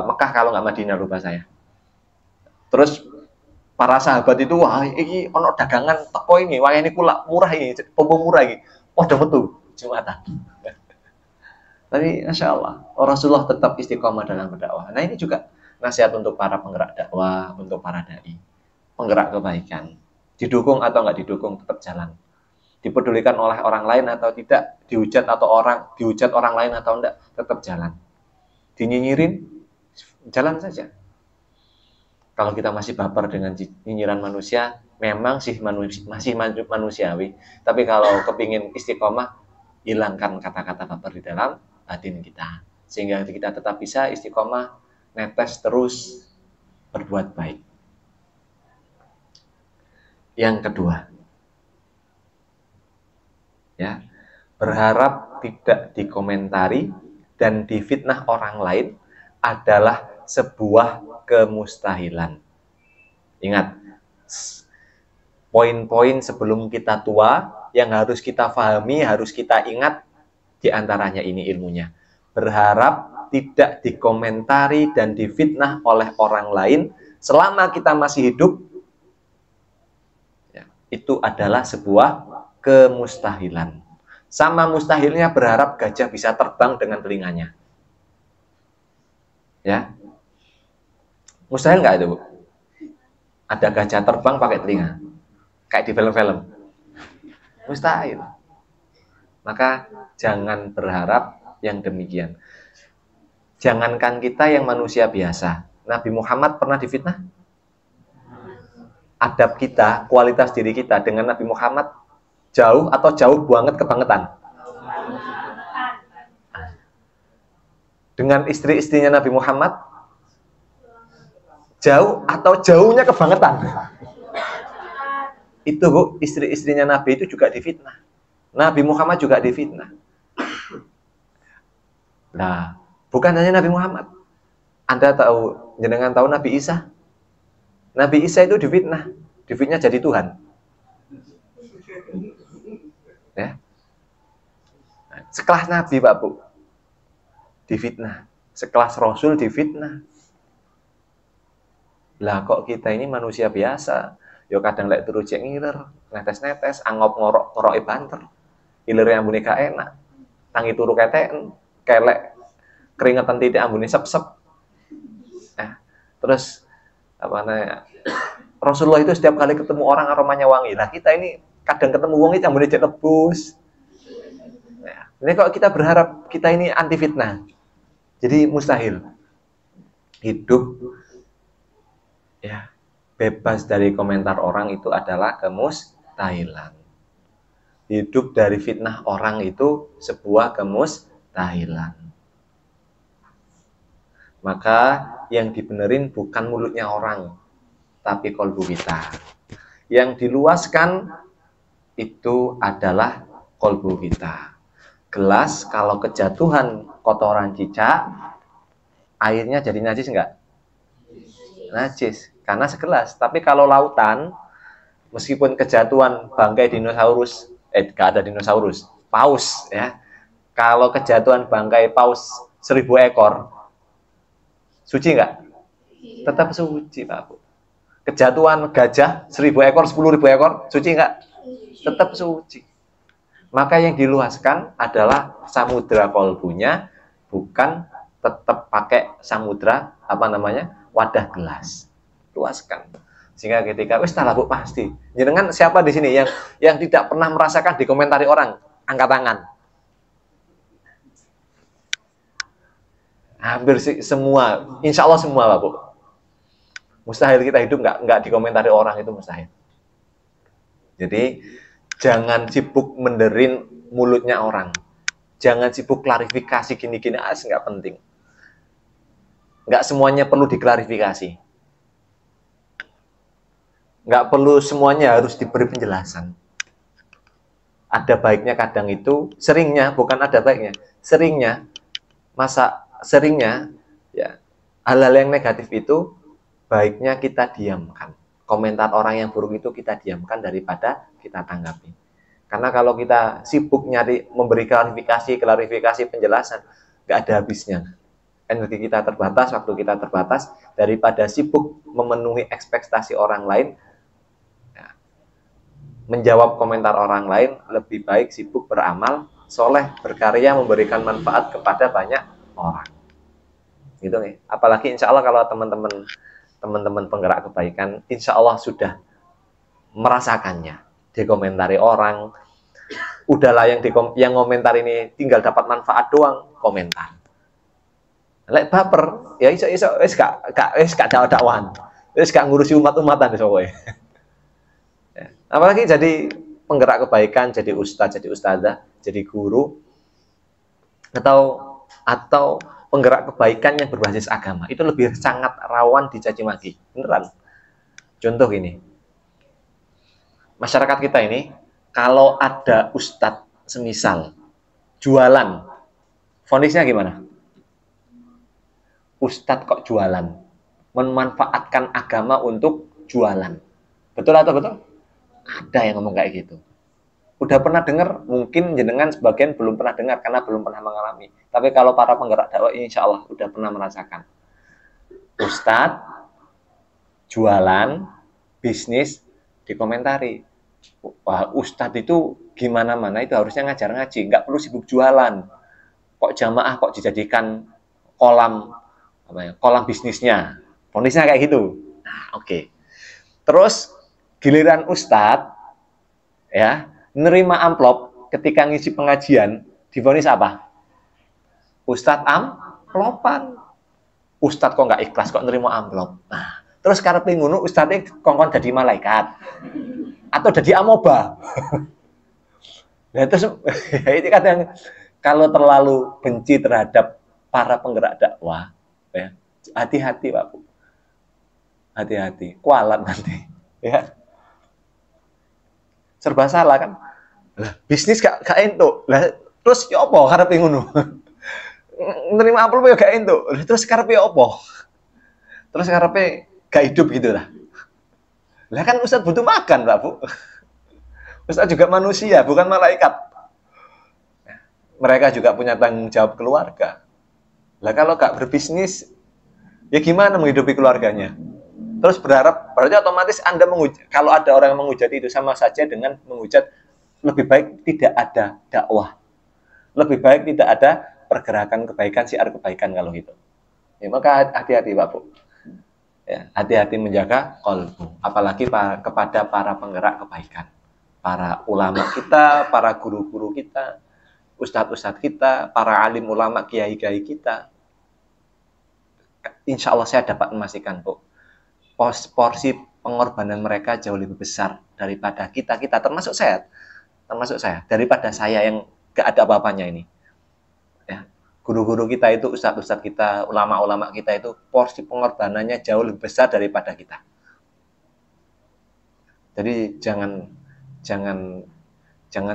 Mekah kalau nggak Madinah, lupa saya. Terus para sahabat itu, wah ini ono dagangan teko ini, wah ini kula murah ini, pompo murah ini, podo metu Jumatan. Tapi Masya Allah, Rasulullah tetap istiqomah dalam berdakwah. Nah ini juga nasihat untuk para penggerak dakwah, untuk para da'i, penggerak kebaikan. Didukung atau nggak didukung, tetap jalan. Dipedulikan oleh orang lain atau tidak, dihujat orang lain atau enggak, tetap jalan. Dinyinyirin, jalan saja. Kalau kita masih baper dengan nyinyiran manusia, memang sih masih manusiawi. Tapi kalau kepingin istiqomah, hilangkan kata-kata baper di dalam batin kita. Sehingga kita tetap bisa istiqomah, netes terus berbuat baik. Yang kedua, ya, berharap tidak dikomentari dan difitnah orang lain adalah sebuah kemustahilan. Ingat, poin-poin sebelum kita tua yang harus kita pahami, harus kita ingat, diantaranya ini ilmunya. Berharap tidak dikomentari dan difitnah oleh orang lain selama kita masih hidup, ya, itu adalah sebuah kemustahilan. Sama mustahilnya berharap gajah bisa terbang dengan telinganya. Ya, mustahil nggak itu Bu? Ada gajah terbang pakai telinga, kayak di film-film. Mustahil. Maka jangan berharap yang demikian. Jangankan kita yang manusia biasa, Nabi Muhammad pernah difitnah? Adab kita, kualitas diri kita dengan Nabi Muhammad jauh atau jauh banget kebangetan? Dengan istri-istrinya Nabi Muhammad jauh atau jauhnya kebangetan? Itu Bu, istri-istrinya Nabi itu juga difitnah. Nabi Muhammad juga difitnah. Nah, bukan hanya Nabi Muhammad. Anda tahu, jenengan tahu Nabi Isa? Nabi Isa itu difitnah jadi Tuhan. Ya. Sekelas Nabi, Pak Bu, difitnah. Sekelas Rasul difitnah. Lah kok kita ini manusia biasa, yo kadang lek turu cek ngiler, netes-netes, angop ngorok banter. Iler yang ambune gak enak. Tangi turu keteken, kelek keringetan titik ambune sep-sep. Terus apa namanya? Rasulullah itu setiap kali ketemu orang aromanya wangi. Nah, kita ini kadang ketemu wong itu ambune cek lebus. Nah, ini kok kita berharap kita ini anti fitnah. Jadi mustahil hidup ya bebas dari komentar orang itu adalah kemustahilan. Hidup dari fitnah orang itu sebuah kemustahilan. Maka yang dibenerin bukan mulutnya orang, tapi kolbu kita. Yang diluaskan itu adalah kolbu kita. Gelas kalau kejatuhan kotoran cicak, airnya jadi najis enggak? Najis, karena segelas. Tapi kalau lautan, meskipun kejatuhan bangkai dinosaurus, enggak ada dinosaurus, paus ya. Kalau kejatuhan bangkai paus 1000 ekor, suci enggak? Tetap suci, Pak Bu. Kejatuhan gajah 1000 ekor, 10.000 ekor, suci enggak? Tetap suci. Maka yang diluaskan adalah samudra kolbunya, bukan tetap pakai samudra wadah gelas. Luaskan. Sehingga ketika wis tak Bu pasti. Jenengan siapa di sini yang tidak pernah merasakan dikomentari orang? Angkat tangan. Hampir semua, insya Allah semua, Pak Bu. Mustahil kita hidup nggak dikomentari orang, itu mustahil. Jadi jangan sibuk menderin mulutnya orang. Jangan sibuk klarifikasi gini-gini, nggak penting. Nggak semuanya perlu diklarifikasi. Nggak perlu semuanya harus diberi penjelasan. Ada baiknya kadang itu, seringnya, bukan ada baiknya, seringnya ya hal-hal yang negatif itu baiknya kita diamkan. Komentar orang yang buruk itu kita diamkan daripada kita tanggapi. Karena kalau kita sibuk nyari memberi klarifikasi, penjelasan, nggak ada habisnya. Energi kita terbatas, waktu kita terbatas, daripada sibuk memenuhi ekspektasi orang lain, ya, menjawab komentar orang lain, lebih baik sibuk beramal, soleh, berkarya, memberikan manfaat kepada banyak orang. Gitu nih. Apalagi insya Allah kalau teman-teman penggerak kebaikan, insya Allah sudah merasakannya, dikomentari orang, udahlah yang komentar ini tinggal dapat manfaat doang, komentar. Lek baper, ya iso wis gak dakwah-dakwahan, wis gak ngurusi umat-umatan wis kowe. Ya. Apalagi jadi penggerak kebaikan, jadi ustaz, jadi ustazah, jadi guru, atau penggerak kebaikan yang berbasis agama, itu lebih sangat rawan dicaci maki. Beneran. Contoh gini. Masyarakat kita ini, kalau ada ustadz semisal jualan, vonisnya gimana? Ustadz kok jualan? Memanfaatkan agama untuk jualan. Betul atau betul? Ada yang ngomong kayak gitu. Udah pernah dengar? Mungkin jenengan sebagian belum pernah dengar karena belum pernah mengalami. Tapi kalau para penggerak dakwah insya Allah udah pernah merasakan. Ustadz jualan, bisnis dikomentari. Wah, ustadz itu gimana mana itu harusnya ngajar ngaji, nggak perlu sibuk jualan. Kok jamaah kok dijadikan kolam bisnisnya. Kondisinya kayak gitu. Nah, oke. Terus giliran ustadz ya nerima amplop ketika ngisi pengajian, divonis apa? Ustadz amplopan. Ustadz kok nggak ikhlas kok nerima amplop. Nah, terus karepe ngono ustadze kongkon jadi malaikat atau jadi amoba. Nah, terus itu kadang kalau terlalu benci terhadap para penggerak dakwah, ya, hati-hati Pak Bu. Hati-hati, kualat nanti, ya. Serba salah kan? Lah, bisnis gak entuk. Lah, terus ya apa karepe ngono? nerima amplop ya gak entuk. Terus karepe opo? Terus karepe gak hidup gitu lah. Lah kan Ustaz butuh makan, Pak Bu. Ustaz juga manusia, bukan malaikat. Mereka juga punya tanggung jawab keluarga. Lah kalau gak berbisnis, ya gimana menghidupi keluarganya? Terus berharap, berarti otomatis Anda menghujat. Kalau ada orang yang menghujat itu sama saja dengan menghujat, lebih baik tidak ada dakwah. Lebih baik tidak ada pergerakan kebaikan, siar kebaikan kalau gitu. Ya, maka hati-hati Pak Bu. Ya, hati-hati menjaga qalbu, apalagi kepada para penggerak kebaikan. Para ulama kita, para guru-guru kita, ustadz-ustadz kita, para alim ulama, kiai-kiai kita. Insya Allah saya dapat memastikan, Bu, porsi pengorbanan mereka jauh lebih besar daripada kita termasuk saya, daripada saya yang gak ada apa-apanya ini. Ya, guru-guru kita itu, ustadz-ustadz kita, ulama-ulama kita itu porsi pengorbanannya jauh lebih besar daripada kita. Jadi jangan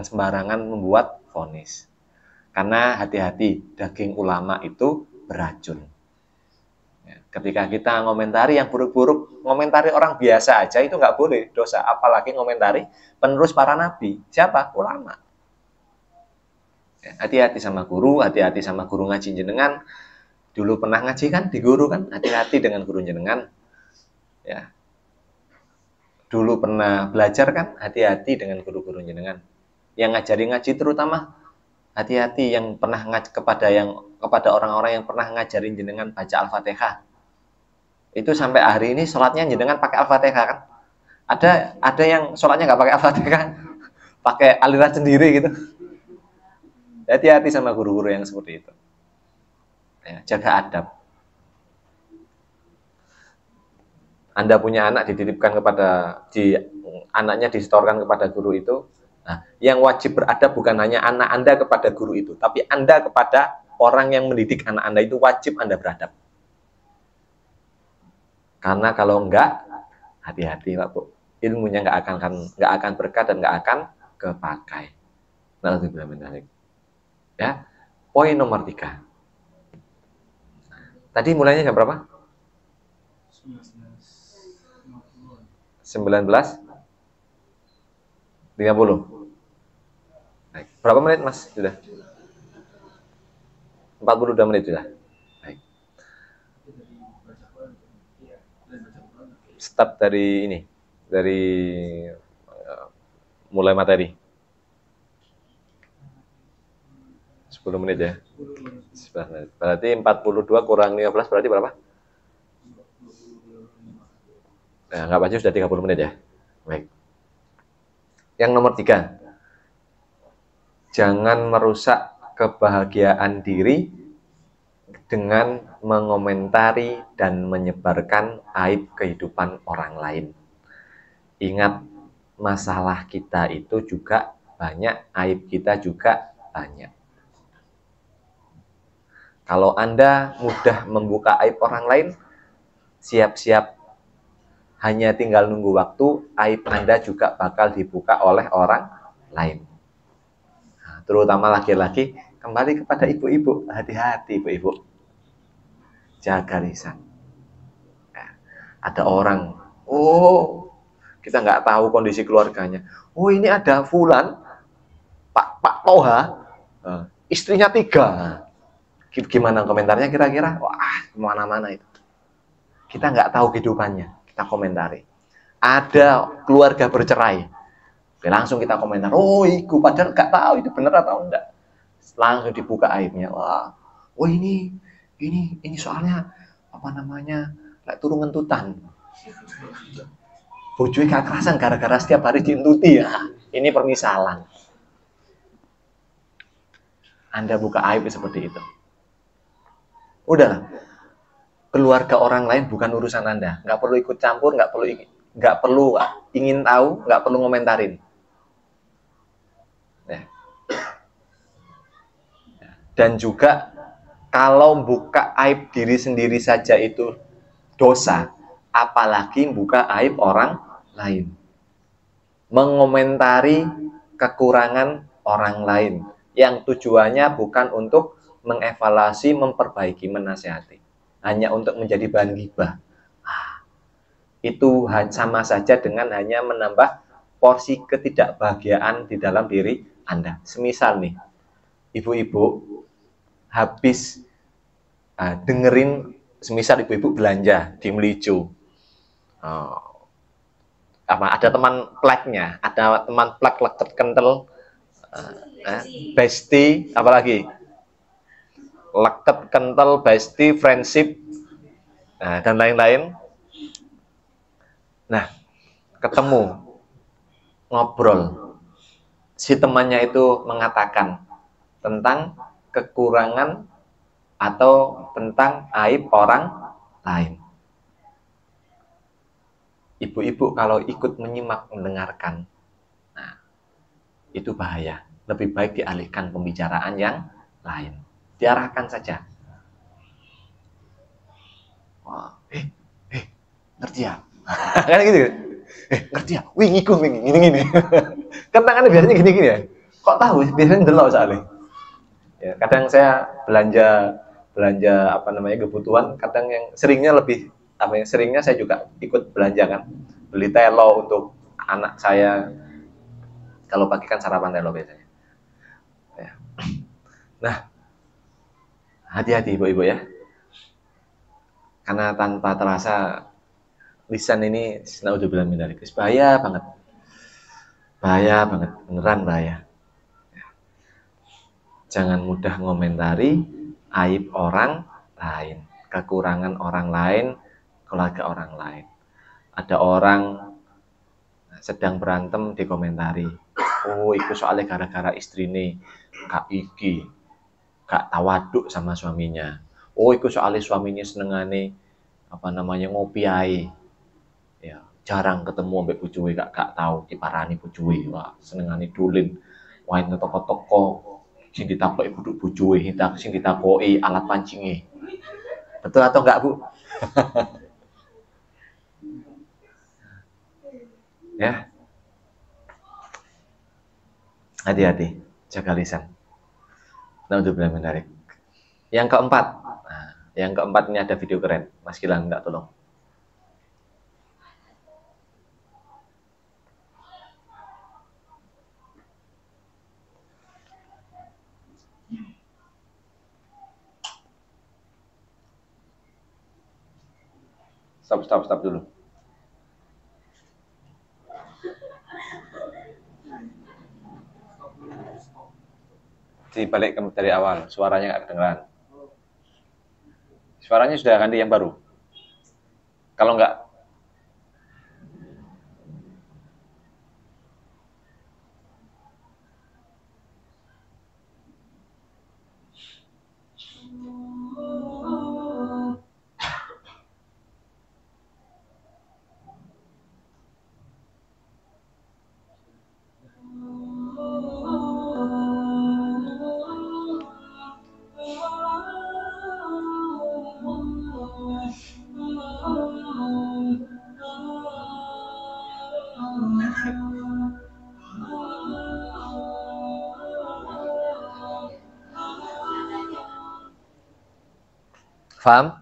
sembarangan membuat vonis. Karena hati-hati, daging ulama itu beracun. Ya, ketika kita ngomentari yang buruk-buruk, ngomentari orang biasa aja itu nggak boleh, dosa. Apalagi ngomentari penerus para nabi. Siapa? Ulama. Ya, hati-hati sama guru, hati-hati sama guru ngaji jenengan. Dulu pernah ngaji kan di guru kan? Hati-hati dengan guru jenengan. Ya. Dulu pernah belajar kan? Hati-hati dengan guru-guru jenengan. Yang ngajari ngaji terutama, hati-hati yang pernah kepada orang-orang yang pernah ngajarin jenengan baca Al-Fatihah. Itu sampai hari ini sholatnya jenengan pakai Al-Fatihah kan? Ada yang sholatnya nggak pakai Al-Fatihah, pakai aliran sendiri gitu. Hati-hati sama guru-guru yang seperti itu. Ya, jaga adab. Anda punya anak dititipkan anaknya disetorkan kepada guru itu. Nah, yang wajib beradab bukan hanya anak Anda kepada guru itu, tapi Anda kepada orang yang mendidik anak Anda itu wajib Anda beradab. Karena kalau enggak, hati-hati Pak Bu, ilmunya enggak akan berkah dan enggak akan kepakai. Ya, poin nomor 3. Tadi mulainya jam berapa? 19.50. Baik. Berapa menit Mas? Sudah 42 menit sudah. Baik. Start dari ini, dari mulai materi 10 menit ya. 11 menit. Berarti 42 kurang 15 berarti berapa? Nah, nggak baca sudah 30 menit ya. Baik. Yang nomor 3, jangan merusak kebahagiaan diri dengan mengomentari dan menyebarkan aib kehidupan orang lain. Ingat, masalah kita itu juga banyak, aib kita juga banyak. Kalau Anda mudah membuka aib orang lain, siap-siap hanya tinggal nunggu waktu, aib Anda juga bakal dibuka oleh orang lain. Nah, terutama laki-laki, kembali kepada ibu-ibu, hati-hati ibu-ibu. Jaga lisan. Nah, ada orang, kita nggak tahu kondisi keluarganya. Ini ada Fulan, Pak Toha, istrinya 3. Gimana komentarnya kira-kira? Wah, kemana-mana itu. Kita nggak tahu kehidupannya. Kita komentari. Ada keluarga bercerai. Oke, langsung kita komentar. Iku padahal nggak tahu itu benar atau enggak. Langsung dibuka aibnya. Ini soalnya kayak turun ngentutan. Bojone gak kerasan gara-gara setiap hari dientuti ya. Ini permisalan. Anda buka aib seperti itu. Udahlah. Keluarga orang lain bukan urusan Anda. Nggak perlu ikut campur, nggak perlu ingin tahu, nggak perlu ngomentarin. Ya. Dan juga kalau buka aib diri sendiri saja itu dosa, apalagi buka aib orang lain. Mengomentari kekurangan orang lain yang tujuannya bukan untuk mengevaluasi, memperbaiki, menasihati. Hanya untuk menjadi bahan gibah. Itu sama saja dengan hanya menambah porsi ketidakbahagiaan di dalam diri Anda. Semisal nih, ibu-ibu habis dengerin, semisal ibu-ibu belanja di Melicu. Ada teman pleknya, ada teman plek leket kental, bestie, apalagi leket kental, bestie, friendship, dan lain-lain. Nah, ketemu, ngobrol, si temannya itu mengatakan tentang kekurangan atau tentang aib orang lain. Ibu-ibu kalau ikut menyimak, mendengarkan, nah, itu bahaya. Lebih baik dialihkan pembicaraan yang lain. Diarahkan saja. Wah, ngerti ya? Kan gitu. Ngerti ya? Wing gini. Kan tangannya biasanya gini ya. Kok tahu? Biasanya delok soalnya. Ya, kadang saya belanja kebutuhan, kadang yang seringnya seringnya saya juga ikut belanja kan. Beli telo untuk anak saya. Kalau pagi kan sarapan telo biasanya. Ya. Nah, hati-hati ibu-ibu ya. Karena tanpa terasa lisan ini naudzubillah min dzalik, bahaya banget. Bahaya banget, beneran bahaya. Jangan mudah ngomentari aib orang lain, kekurangan orang lain, keluarga orang lain. Ada orang sedang berantem dikomentari. Oh, itu soalnya gara-gara istrine kak iki gak tawaduk sama suaminya. Oh, itu soalnya suaminya senengane ngopi ae. Ya, jarang ketemu ambek bojoe, gak tahu diparani bojoe. Wah, senengane dolen. Wah, toko-toko sing ditakoki buduk bojoe, sing ditakoki alat pancinge. Betul atau enggak, Bu? Ya. Hati-hati, jaga lisan. Naudzubillah min dzalik. Yang keempat. Nah, yang keempat ini ada video keren. Mas Gilang enggak tolong. Stop dulu. Dibalik dari awal, suaranya nggak kedengeran. Suaranya sudah ganti yang baru. Kalau nggak, paham?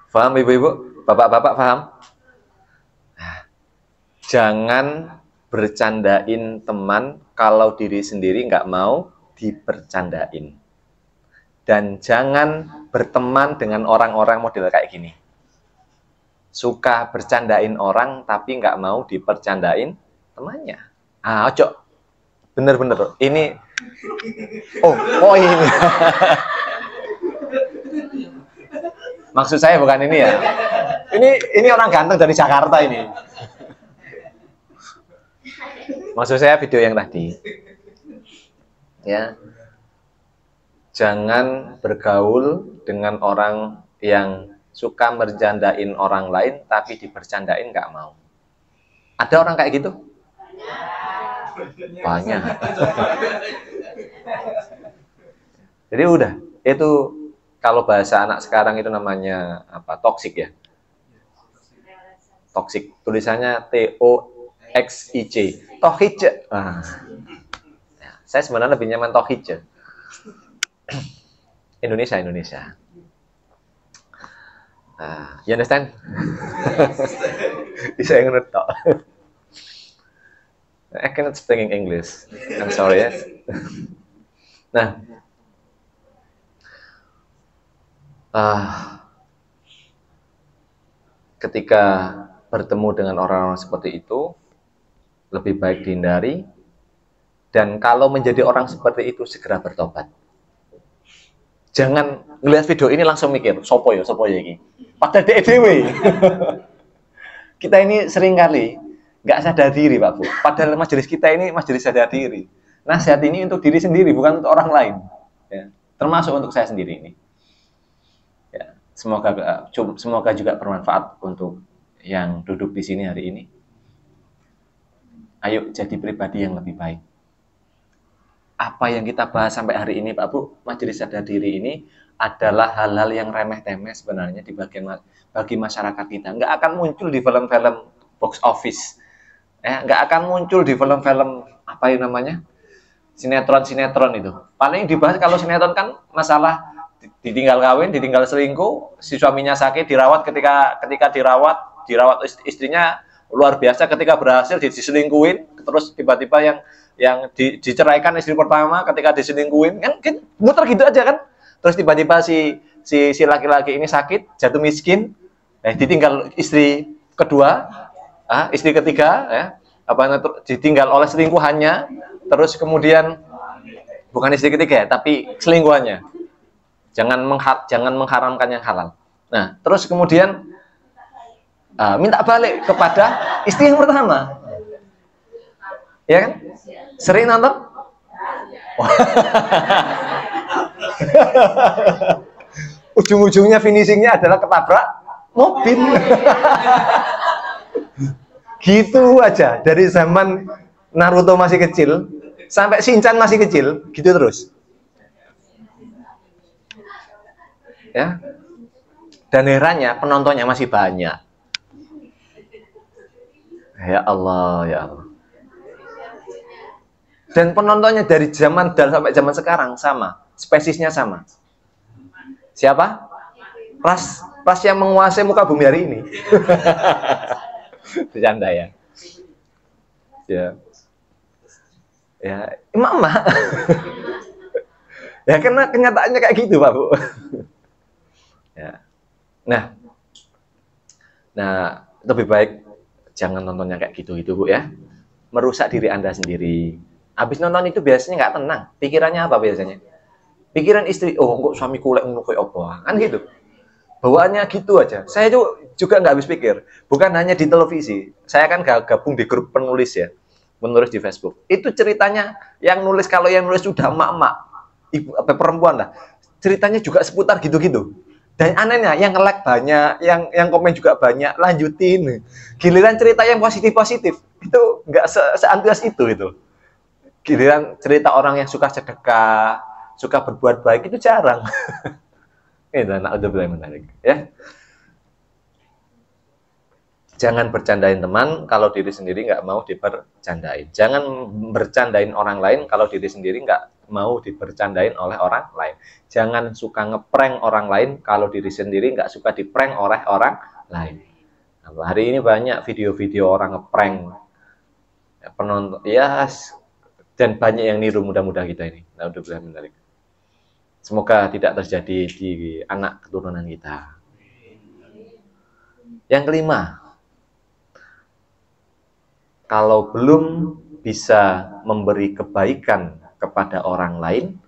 Paham ibu-ibu? Bapak-bapak paham? Nah, jangan bercandain teman kalau diri sendiri nggak mau dibercandain. Dan jangan berteman dengan orang-orang model kayak gini. Suka bercandain orang tapi nggak mau dipercandain temannya. Ojo. Bener-bener. Ini. Oh ini. Maksud saya bukan ini ya. Ini orang ganteng dari Jakarta ini. Maksud saya video yang tadi. Ya. Jangan bergaul dengan orang yang suka bercandain orang lain tapi dibercandain nggak mau. Ada orang kayak gitu? Banyak. Jadi udah, itu kalau bahasa anak sekarang itu namanya apa? Toksik ya. Toksik. Tulisannya TOXIC. Toxic. Nah. Saya sebenarnya lebih nyaman toxic. Indonesia. You understand? Bisa yang ngerti. I cannot speak in English. I'm sorry ya. Nah, ketika bertemu dengan orang-orang seperti itu, lebih baik dihindari. Dan kalau menjadi orang seperti itu, segera bertobat. Jangan ngelihat video ini langsung mikir, sopo ya ini. Padahal dewe. Kita ini seringkali nggak sadar diri, Pak Bu. Padahal majelis kita ini majelis sadar diri. Nasihat ini untuk diri sendiri, bukan untuk orang lain. Ya. Termasuk untuk saya sendiri ini. Ya. Semoga juga bermanfaat untuk yang duduk di sini hari ini. Ayo jadi pribadi yang lebih baik. Apa yang kita bahas sampai hari ini, Pak Bu, majelis sadar diri ini adalah hal-hal yang remeh-temeh sebenarnya bagi masyarakat kita. Nggak akan muncul di film-film box office, nggak akan muncul di film-film apa yang namanya sinetron itu. Paling dibahas kalau sinetron kan masalah ditinggal kawin, ditinggal selingkuh, si suaminya sakit, dirawat ketika dirawat istrinya luar biasa, ketika berhasil diselingkuhin, terus tiba-tiba yang diceraikan istri pertama ketika diselingkuhin, kan muter gitu aja kan. Terus tiba-tiba si laki-laki ini sakit, jatuh miskin, ditinggal istri kedua, istri ketiga, ditinggal oleh selingkuhannya, terus kemudian bukan istri ketiga, tapi selingkuhannya. Jangan mengharamkan yang halal. Nah, terus kemudian minta balik kepada istri yang pertama, ya kan? Sering nonton? Ujung-ujungnya finishingnya adalah ketabrak mobil. Gitu aja, dari zaman Naruto masih kecil sampai Shinchan masih kecil, gitu terus. Ya. Dan herannya penontonnya masih banyak. Ya Allah, ya Allah. Dan penontonnya dari zaman dahulu sampai zaman sekarang sama, spesiesnya sama. Siapa? Ras yang menguasai muka bumi hari ini. Bercanda ya. Ya, emak-emak. Ya karena kenyataannya kayak gitu, Pak Bu. Ya. Nah, lebih baik jangan nontonnya kayak gitu Bu ya. Merusak diri Anda sendiri. Habis nonton itu biasanya nggak tenang. Pikirannya apa biasanya? Pikiran istri, kok suamiku lek ngono koyo apa? Kan gitu. Bawaannya gitu aja. Saya juga nggak habis pikir. Bukan hanya di televisi. Saya kan gabung di grup penulis ya. Menulis di Facebook. Itu ceritanya yang nulis, kalau yang nulis sudah emak-emak, ibu perempuan lah. Ceritanya juga seputar gitu-gitu. Dan anehnya yang nge-like banyak, yang komen juga banyak, lanjutin. Giliran cerita yang positif-positif itu nggak seantusias itu. Giliran cerita orang yang suka sedekah, suka berbuat baik itu jarang. Itu anak udah mulai menarik, ya. Jangan bercandain teman kalau diri sendiri nggak mau dibercandain. Jangan bercandain orang lain kalau diri sendiri nggak mau dibercandain oleh orang lain. Jangan suka ngeprank orang lain kalau diri sendiri nggak suka diprank oleh orang lain. Nah, hari ini banyak video-video orang ngeprank penonton, ya. Dan banyak yang niru mudah-mudah kita ini. Nah, udah mulai menarik. Semoga tidak terjadi di anak keturunan kita. Yang kelima, kalau belum bisa memberi kebaikan kepada orang lain,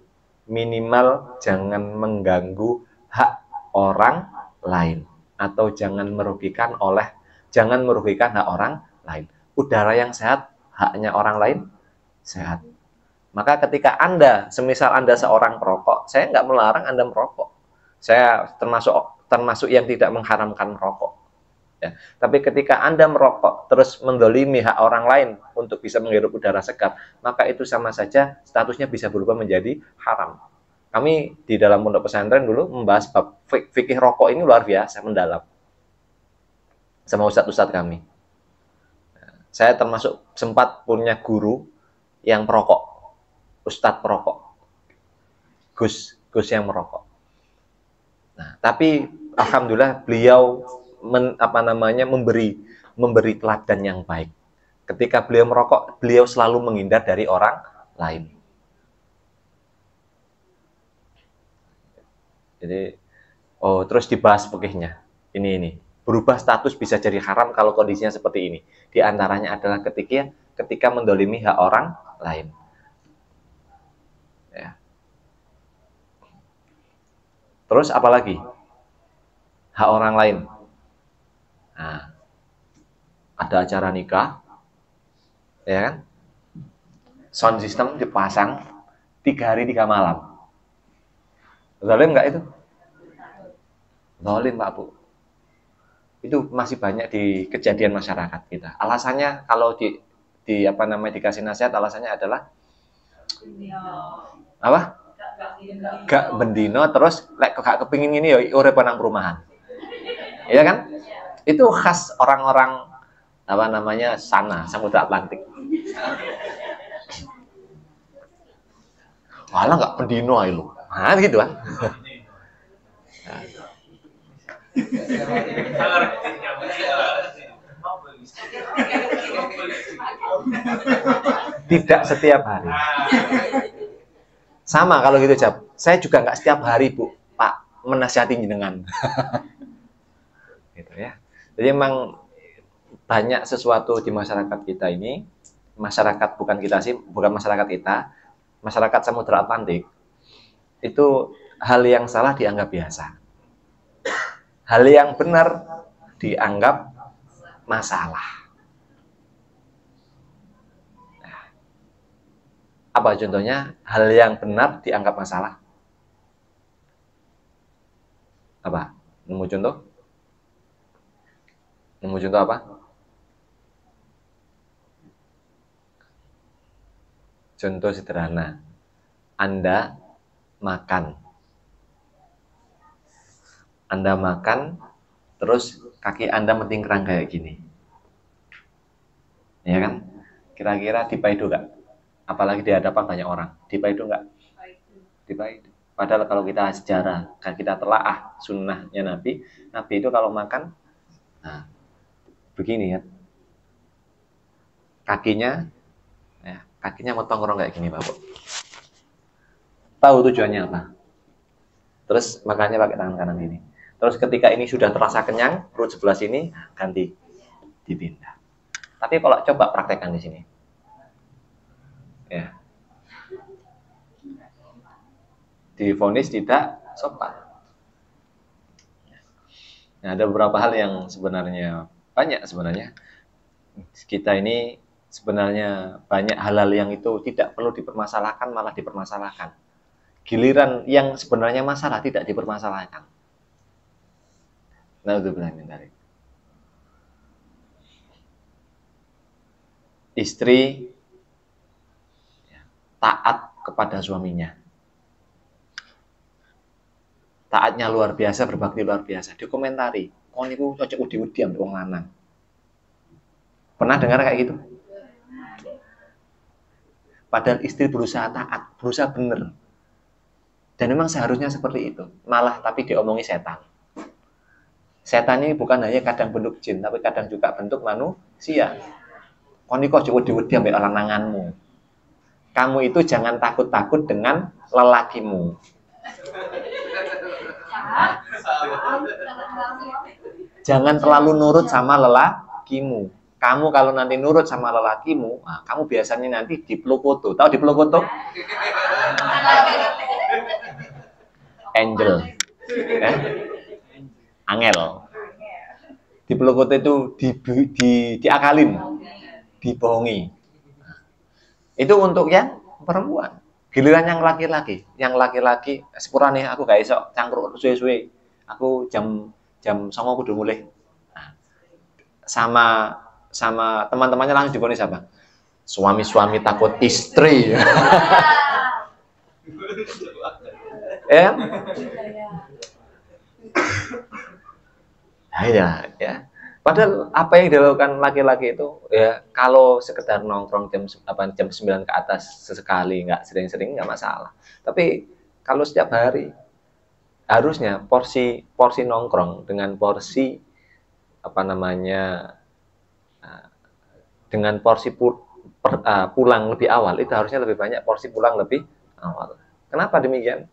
minimal jangan mengganggu hak orang lain atau jangan merugikan hak orang lain. Udara yang sehat, haknya orang lain sehat. Maka ketika semisal Anda seorang perokok, saya nggak melarang Anda merokok. Saya termasuk yang tidak mengharamkan merokok. Ya. Tapi ketika Anda merokok, terus mendolimi hak orang lain untuk bisa menghirup udara segar, maka itu sama saja statusnya bisa berubah menjadi haram. Kami di dalam pondok pesantren dulu membahas bab fikih rokok ini luar biasa mendalam sama ustadz-ustadz kami. Saya termasuk sempat punya guru yang perokok, ustadz perokok, Gus yang merokok. Nah, tapi alhamdulillah beliau memberi teladan yang baik. Ketika beliau merokok, beliau selalu menghindar dari orang lain. Jadi, terus dibahas fikihnya. Ini. Berubah status bisa jadi haram kalau kondisinya seperti ini. Di antaranya adalah ketika mendolimi hak orang lain. Ya. Terus apa lagi? Hak orang lain. Nah, ada acara nikah, ya kan? Sound system dipasang 3 hari 3 malam. Zalim nggak itu? Zalim, Pak Bu. Itu masih banyak di kejadian masyarakat kita. Alasannya kalau dikasih nasihat, alasannya adalah apa? Gak bendino, terus gak kepingin ini ya urip nang perumahan. Iya kan? Itu khas orang-orang sana, Samudra Atlantik. Walah gak bendino ae lu. Nah, gitu kan. Tidak setiap hari. Sama kalau gitu, Jab. Saya juga nggak setiap hari, Bu, Pak, menasihati jenengan. Gitu ya. Jadi memang banyak sesuatu di masyarakat kita ini, masyarakat bukan masyarakat kita, masyarakat Samudra Atlantik, itu hal yang salah dianggap biasa. Hal yang benar dianggap masalah. Apa contohnya? Hal yang benar dianggap masalah. Apa? Nemu contoh? Nemu contoh apa? Contoh sederhana. Anda makan, terus kaki Anda mentingkrang kayak gini. Ya kan? Kira-kira dipaidu nggak? Apalagi di hadapan banyak orang. Dipaidu nggak? Dipaidu. Padahal kalau kita sejarah, kan kita telaah sunnahnya Nabi itu kalau makan, nah, begini ya. Kakinya motong orang kayak gini, Bapak. Tahu tujuannya apa? Terus makannya pakai tangan kanan gini. Terus ketika ini sudah terasa kenyang, perut sebelah sini ganti dipindah. Tapi kalau coba praktekkan di sini, ya, divonis tidak sopan. Nah, ada beberapa hal yang banyak sebenarnya kita ini sebenarnya banyak hal-hal yang itu tidak perlu dipermasalahkan, malah dipermasalahkan. Giliran yang sebenarnya masalah tidak dipermasalahkan. Naudzubillah min dzalik. Istri taat kepada suaminya. Taatnya luar biasa, berbakti luar biasa. Dikomentari, "Oh niku cocok udi-udi ambek wong lanang." Pernah dengar kayak gitu? Padahal istri berusaha taat, berusaha benar. Dan memang seharusnya seperti itu. Malah tapi diomongi setan. Setan ini bukan hanya kadang bentuk jin, tapi kadang juga bentuk manusia. "Oh niku cocok udi-udi ambek lananganmu." Kamu itu jangan takut-takut dengan lelakimu. Jangan terlalu nurut sama lelakimu. Kamu kalau nanti nurut sama lelakimu, kamu biasanya nanti diplokoto. Tahu diplokoto? Angel. Angel. Diplokoto itu diakalin, dibohongi. Itu untuk yang perempuan. Giliran yang laki-laki, sepurane aku gak iso cangkruk suwe-suwe. Aku jam 09.00 kudu mulih. Nah, sama teman-temannya langsung divonis apa? Suami-suami takut istri. Ya. Ya. Padahal apa yang dilakukan laki-laki itu ya kalau sekedar nongkrong jam 9 ke atas sesekali, nggak sering-sering nggak masalah. Tapi kalau setiap hari harusnya porsi nongkrong dengan porsi apa namanya dengan porsi pulang lebih awal itu harusnya lebih banyak porsi pulang lebih awal. Kenapa demikian?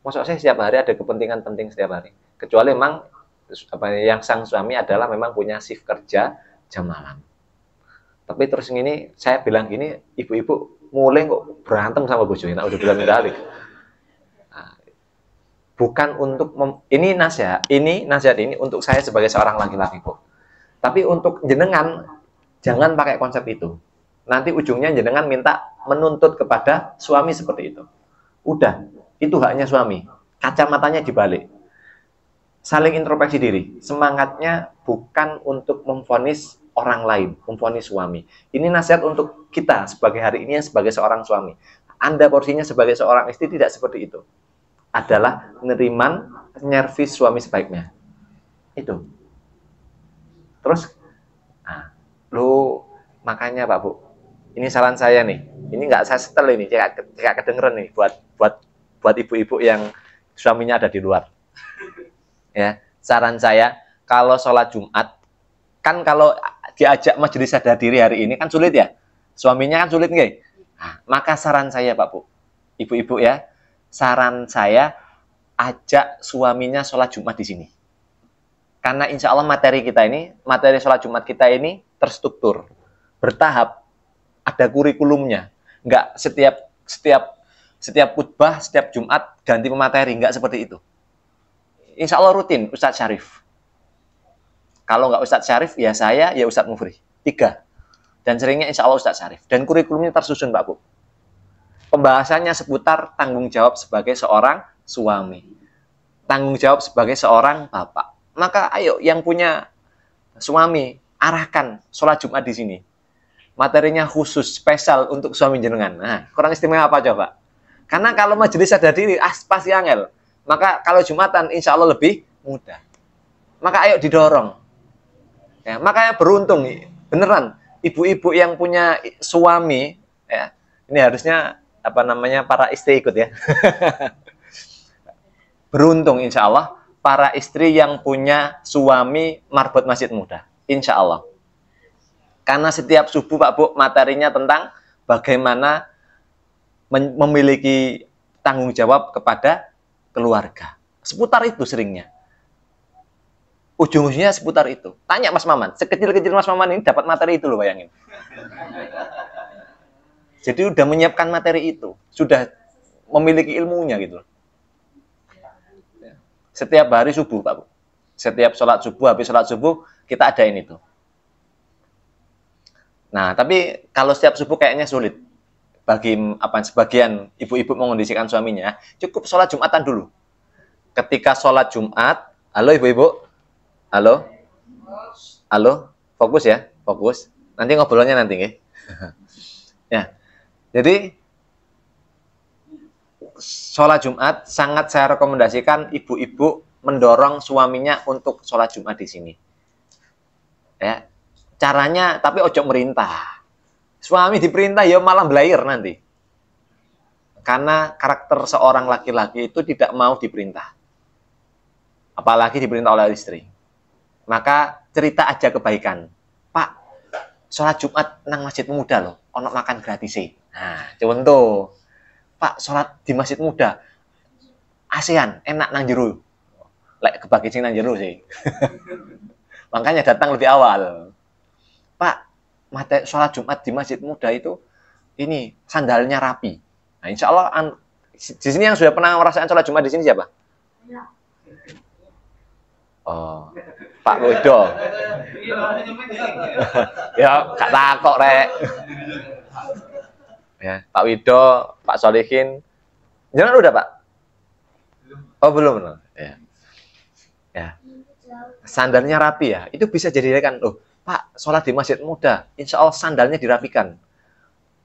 Maksud saya setiap hari ada kepentingan penting setiap hari. Kecuali memang yang sang suami adalah memang punya shift kerja jam malam. Tapi terus ini saya bilang gini, ibu-ibu mulai kok berantem sama bojone, udah bilang balik. Bukan untuk ini nasihat ini untuk saya sebagai seorang laki-laki kok. Tapi untuk jenengan jangan pakai konsep itu. Nanti ujungnya jenengan minta menuntut kepada suami seperti itu. Udah, itu haknya suami. Kacamatanya dibalik. Saling introspeksi diri. Semangatnya bukan untuk memvonis orang lain, memvonis suami. Ini nasihat untuk kita sebagai hari ini sebagai seorang suami. Anda porsinya sebagai seorang istri tidak seperti itu. Adalah neriman nyervis suami sebaiknya. Itu. Terus, makanya Pak Bu, ini saran saya nih. Ini nggak saya setel ini, cek kedengeran nih buat ibu-ibu yang suaminya ada di luar. Ya, saran saya kalau sholat Jumat, kan kalau diajak majelis sadar diri hari ini kan sulit ya. Suaminya kan sulit nggak? Maka saran saya Pak Bu, ibu-ibu ya. Saran saya, ajak suaminya sholat Jumat di sini. Karena insya Allah materi sholat Jumat kita ini terstruktur, bertahap, ada kurikulumnya. Nggak setiap khutbah, setiap Jumat ganti pemateri, nggak seperti itu. Insya Allah rutin, Ustadz Syarif. Kalau nggak Ustadz Syarif, ya saya, ya Ustadz Mufri. 3. Dan seringnya insya Allah Ustadz Syarif. Dan kurikulumnya tersusun Pak Bu. Pembahasannya seputar tanggung jawab sebagai seorang suami. Tanggung jawab sebagai seorang bapak. Maka ayo yang punya suami, arahkan sholat Jumat di sini. Materinya khusus, spesial untuk suami jenengan. Nah, kurang istimewa apa coba? Karena kalau majelis sadar diri, pasti angel. Maka kalau Jumatan, insya Allah lebih mudah. Maka ayo didorong. Ya, makanya beruntung, beneran. Ibu-ibu yang punya suami, ya, ini harusnya para istri ikut ya. Beruntung insya Allah para istri yang punya suami marbot masjid muda. Insya Allah. Karena setiap subuh Pak Bu materinya tentang bagaimana memiliki tanggung jawab kepada keluarga. Seputar itu seringnya. Ujung-ujungnya seputar itu. Tanya Mas Maman. Sekecil-kecil Mas Maman ini dapat materi itu loh, bayangin. Jadi udah menyiapkan materi itu, sudah memiliki ilmunya gitu. Setiap hari subuh, Pak Bu. Setiap sholat subuh, habis sholat subuh, kita adain itu. Nah, tapi kalau setiap subuh kayaknya sulit. Bagi sebagian ibu-ibu mengondisikan suaminya, cukup sholat Jumatan dulu. Ketika sholat Jumat, halo ibu-ibu, halo, fokus ya, fokus. Nanti ngobrolnya nanti, ya. Ya. Jadi, sholat Jumat sangat saya rekomendasikan ibu-ibu mendorong suaminya untuk sholat Jumat di sini. Ya, caranya tapi ojo merintah. Suami diperintah ya malah belair nanti. Karena karakter seorang laki-laki itu tidak mau diperintah. Apalagi diperintah oleh istri. Maka cerita aja kebaikan. Pak, sholat Jumat nang masjid muda loh, ono makan gratis sih. Nah, contoh, Pak, sholat di masjid muda, ASEAN, enak nang jero. Lek kebagi sing nang jero sih. Makanya datang lebih awal. Pak, sholat Jumat di masjid muda itu, ini sandalnya rapi. Nah, insya Allah, di sini yang sudah pernah merasakan sholat Jumat di sini siapa? Oh, Pak Wido. Ya, gak takok rek. Ya, Pak Wido, Pak Solihin. Jangan udah, Pak? Oh, belum. Ya. Ya. Sandalnya rapi ya. Itu bisa jadi kan, loh, Pak, sholat di masjid muda. Insya Allah sandalnya dirapikan.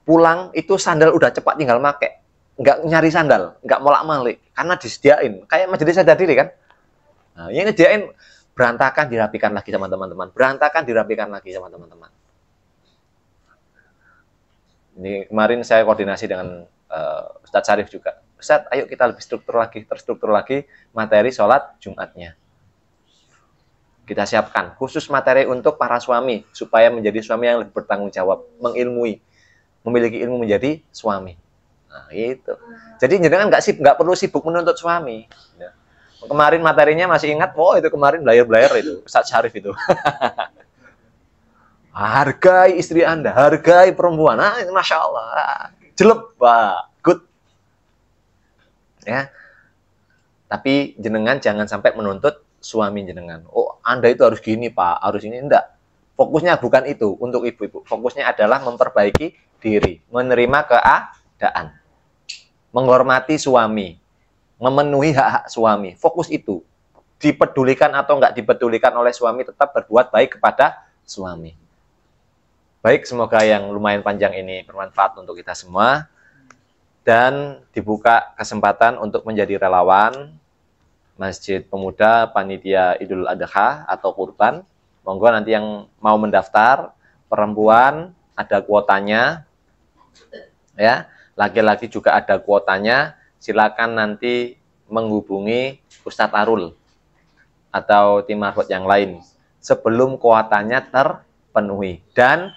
Pulang itu sandal udah cepat tinggal make. Nggak nyari sandal, nggak molak-malik. Karena disediain. Kayak majelis sadar diri kan. Nah, yang nyediain berantakan dirapikan lagi sama teman-teman. Berantakan dirapikan lagi sama teman-teman. Ini kemarin saya koordinasi dengan Ustadz Syarif juga. Ustaz, ayo kita lebih terstruktur lagi materi sholat Jumatnya. Kita siapkan khusus materi untuk para suami supaya menjadi suami yang lebih bertanggung jawab, mengilmui, memiliki ilmu menjadi suami. Nah, itu. Jadi jenengan nggak perlu sibuk menuntut suami. Ya. Kemarin materinya masih ingat, oh itu kemarin belayar-belayar itu, Ustaz Syarif itu. Hargai istri Anda, hargai perempuan. Nah, Masya Allah. Jelek, Pak. Good. Ya. Tapi jenengan jangan sampai menuntut suami jenengan. Oh, Anda itu harus gini, Pak. Harus ini. Enggak. Fokusnya bukan itu untuk ibu-ibu. Fokusnya adalah memperbaiki diri. Menerima keadaan. Menghormati suami. Memenuhi hak-hak suami. Fokus itu. Dipedulikan atau enggak dipedulikan oleh suami, tetap berbuat baik kepada suami. Baik, semoga yang lumayan panjang ini bermanfaat untuk kita semua. Dan dibuka kesempatan untuk menjadi relawan Masjid Pemuda Panitia Idul Adha atau Kurban. Monggo nanti yang mau mendaftar, perempuan ada kuotanya, ya, laki-laki juga ada kuotanya. Silakan nanti menghubungi Ustadz Arul atau tim marfot yang lain sebelum kuotanya terpenuhi. Dan